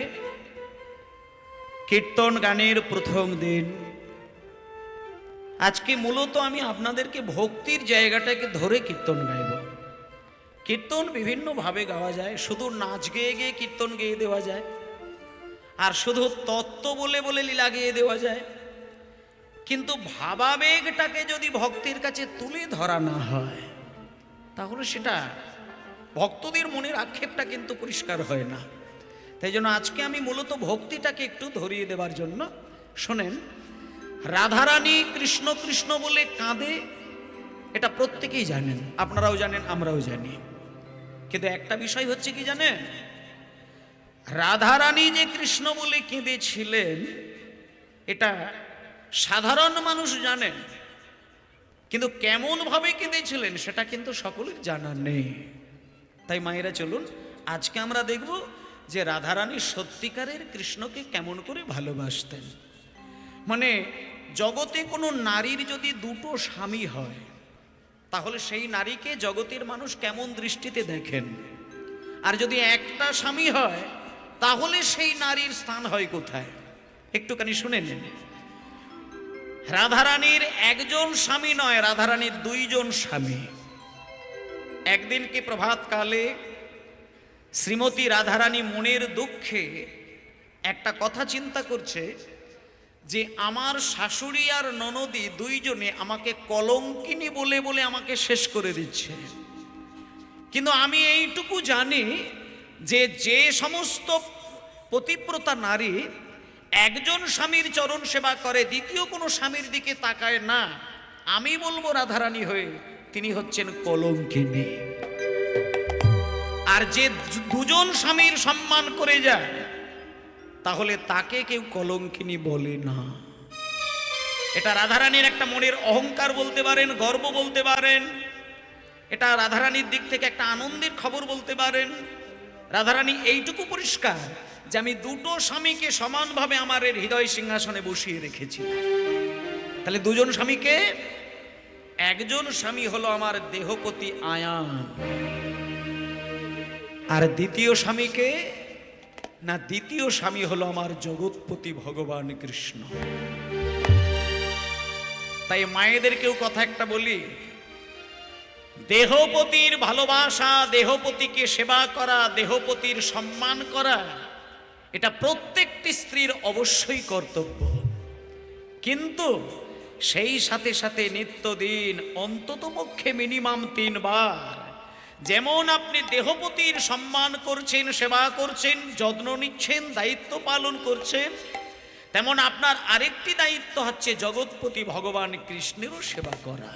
কীর্তন গানের প্রথম দিন। আজকে মূলত আমি আপনাদেরকে ভক্তির জায়গাটাকে ধরে কীর্তন গাইব। কীর্তন বিভিন্ন ভাবে গাওয়া যায়, শুধু নাচ গেয়ে গিয়ে কীর্তন গেয়ে দেওয়া যায়, আর শুধু তত্ত্ব বলে বলে লীলা গেয়ে দেওয়া যায়। কিন্তু ভাবাবেগটাকে যদি ভক্তির কাছে তুলে ধরা না হয় তাহলে সেটা ভক্তদের মনের আক্ষেপটা কিন্তু পরিষ্কার হয় না। তাই জন্য আজকে আমি মূলত ভক্তিটাকে একটু ধরিয়ে দেওয়ার জন্য, শোনেন, রাধারানী কৃষ্ণ কৃষ্ণ বলে কাঁদে, এটা প্রত্যেকেই জানেন, আপনারাও জানেন, আমরাও জানি। কিন্তু একটা বিষয় হচ্ছে কি জানেন, রাধারানী যে কৃষ্ণ বলে কেঁদেছিলেন এটা সাধারণ মানুষ জানেন, কিন্তু কেমন ভাবে কেঁদেছিলেন সেটা কিন্তু সকলের জানা নেই। তাই মায়েরা চলুন আজকে আমরা দেখব যে রাধারানী সত্যিকারের কৃষ্ণকে কেমন করে ভালোবাসতেন। মানে জগতে কোনো নারীর যদি দুটো স্বামী হয় তাহলে সেই নারীকে জগতের মানুষ কেমন দৃষ্টিতে দেখেন, আর যদি একটা স্বামী হয় তাহলে সেই নারীর স্থান হয় কোথায়, একটুখানি শুনে নিন। রাধারানীর একজন স্বামী নয়, রাধারানীর দুইজন স্বামী। একদিন কি প্রভাত কালে শ্রীমতী রাধারানী মনের দুঃখে একটা কথা চিন্তা করছে যে আমার শাশুড়ি আর ননদী দুইজনে আমাকে কলঙ্কিনী বলে বলে আমাকে শেষ করে দিচ্ছে, কিন্তু আমি এইটুকু জানি যে যে সমস্ত পতিব্রতা নারী একজন স্বামীর চরণ সেবা করে, দ্বিতীয় কোনো স্বামীর দিকে তাকায় না, আমি বলবো রাধারানী হয়ে তিনি হচ্ছেন কলঙ্কিনী। আর যে দুজন স্বামীর সম্মান করে যায় তাহলে তাকে কেউ কলঙ্কিনী বলে না। এটা রাধারানীর একটা মনের অহংকার বলতে পারেন, গর্ব বলতে পারেন, এটা রাধারানীর দিক থেকে একটা আনন্দের খবর বলতে পারেন। রাধারানী এইটুকু পরিষ্কার যে আমি দুটো স্বামীকে সমানভাবে আমার হৃদয় সিংহাসনে বসিয়ে রেখেছি। তাহলে দুজন স্বামীকে, একজন স্বামী হলো আমার দেহপতি আয়ান, আর দ্বিতীয় স্বামীকে না, দ্বিতীয় স্বামী হলো আমার জগৎপতি ভগবান কৃষ্ণ। তাই মায়েদেরকেও কথা একটা বলি, দেহপতির ভালোবাসা, দেহপতিকে সেবা করা, দেহপতির সম্মান করা, এটা প্রত্যেকটি স্ত্রীর অবশ্যই কর্তব্য। কিন্তু সেই সাথে সাথে নিত্যদিন অন্ততপক্ষে মিনিমাম 3 বার যেমন আপনি দেহপতির সম্মান করছেন, সেবা করছেন, যত্ন নিচ্ছেন, দায়িত্ব পালন করছেন, তেমন আপনার আরেকটি দায়িত্ব হচ্ছে জগৎপতি ভগবান কৃষ্ণেরও সেবা করা,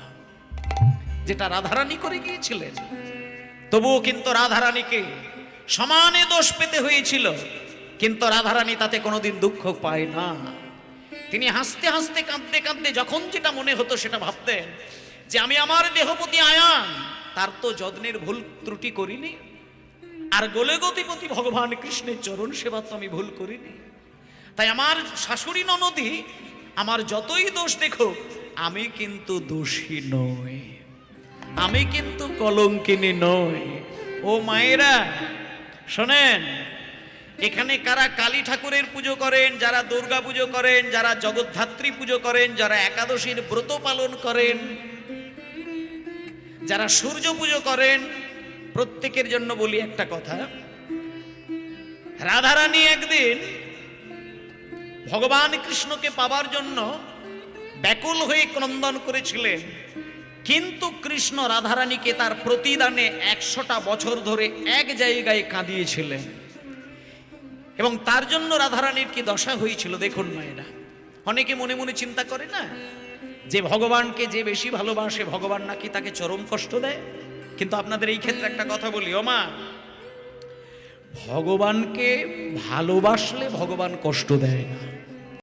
যেটা রাধারানী করে গিয়েছিলেন। তবুও কিন্তু রাধারানীকে সমানে দোষ পেতে হয়েছিল, কিন্তু রাধারানী তাতে কোনোদিন দুঃখ পায় না। তিনি হাসতে হাসতে, কাঁদতে কাঁদতে যখন যেটা মনে হতো সেটা ভাবতেন যে আমি আমার দেহপতি আয়ান, তার তো যত্নের ভুল ত্রুটি করিনি, আর গোলেগতিপতি ভগবান কৃষ্ণের চরণ সেবা তো আমি ভুল করিনি। তাই আমার শাশুড়ি ননদী আমার যতই দোষ দেখো, আমি কিন্তু দোষী নই, আমি কিন্তু কলঙ্কিনী নই। ও মায়েরা শোনেন, এখানে কারা কালী ঠাকুরের পুজো করেন, যারা দুর্গা পুজো করেন, যারা জগদ্ধাত্রী পুজো করেন, যারা একাদশীর ব্রত পালন করেন, যারা সূর্য পুজো করেন, প্রত্যেকের জন্য বলি একটা কথা। রাধারানী একদিন ভগবান কৃষ্ণকে পাবার জন্য ব্যাকুল হয়ে ক্রন্দন করেছিলেন, কিন্তু কৃষ্ণ রাধারানীকে তার প্রতিদানে 100টা বছর ধরে এক জায়গায় কাঁদিয়েছিলেন, এবং তার জন্য রাধারানীর কি দশা হয়েছিল দেখুন মায়েরা। অনেকে মনে মনে চিন্তা করে না যে ভগবানকে যে বেশি ভালোবাসে ভগবান নাকি তাকে চরম কষ্ট দেয়, কিন্তু আপনাদের এই ক্ষেত্রে একটা কথা বলি, ও মা, ভগবানকে ভালোবাসলে ভগবান কষ্ট দেয় না।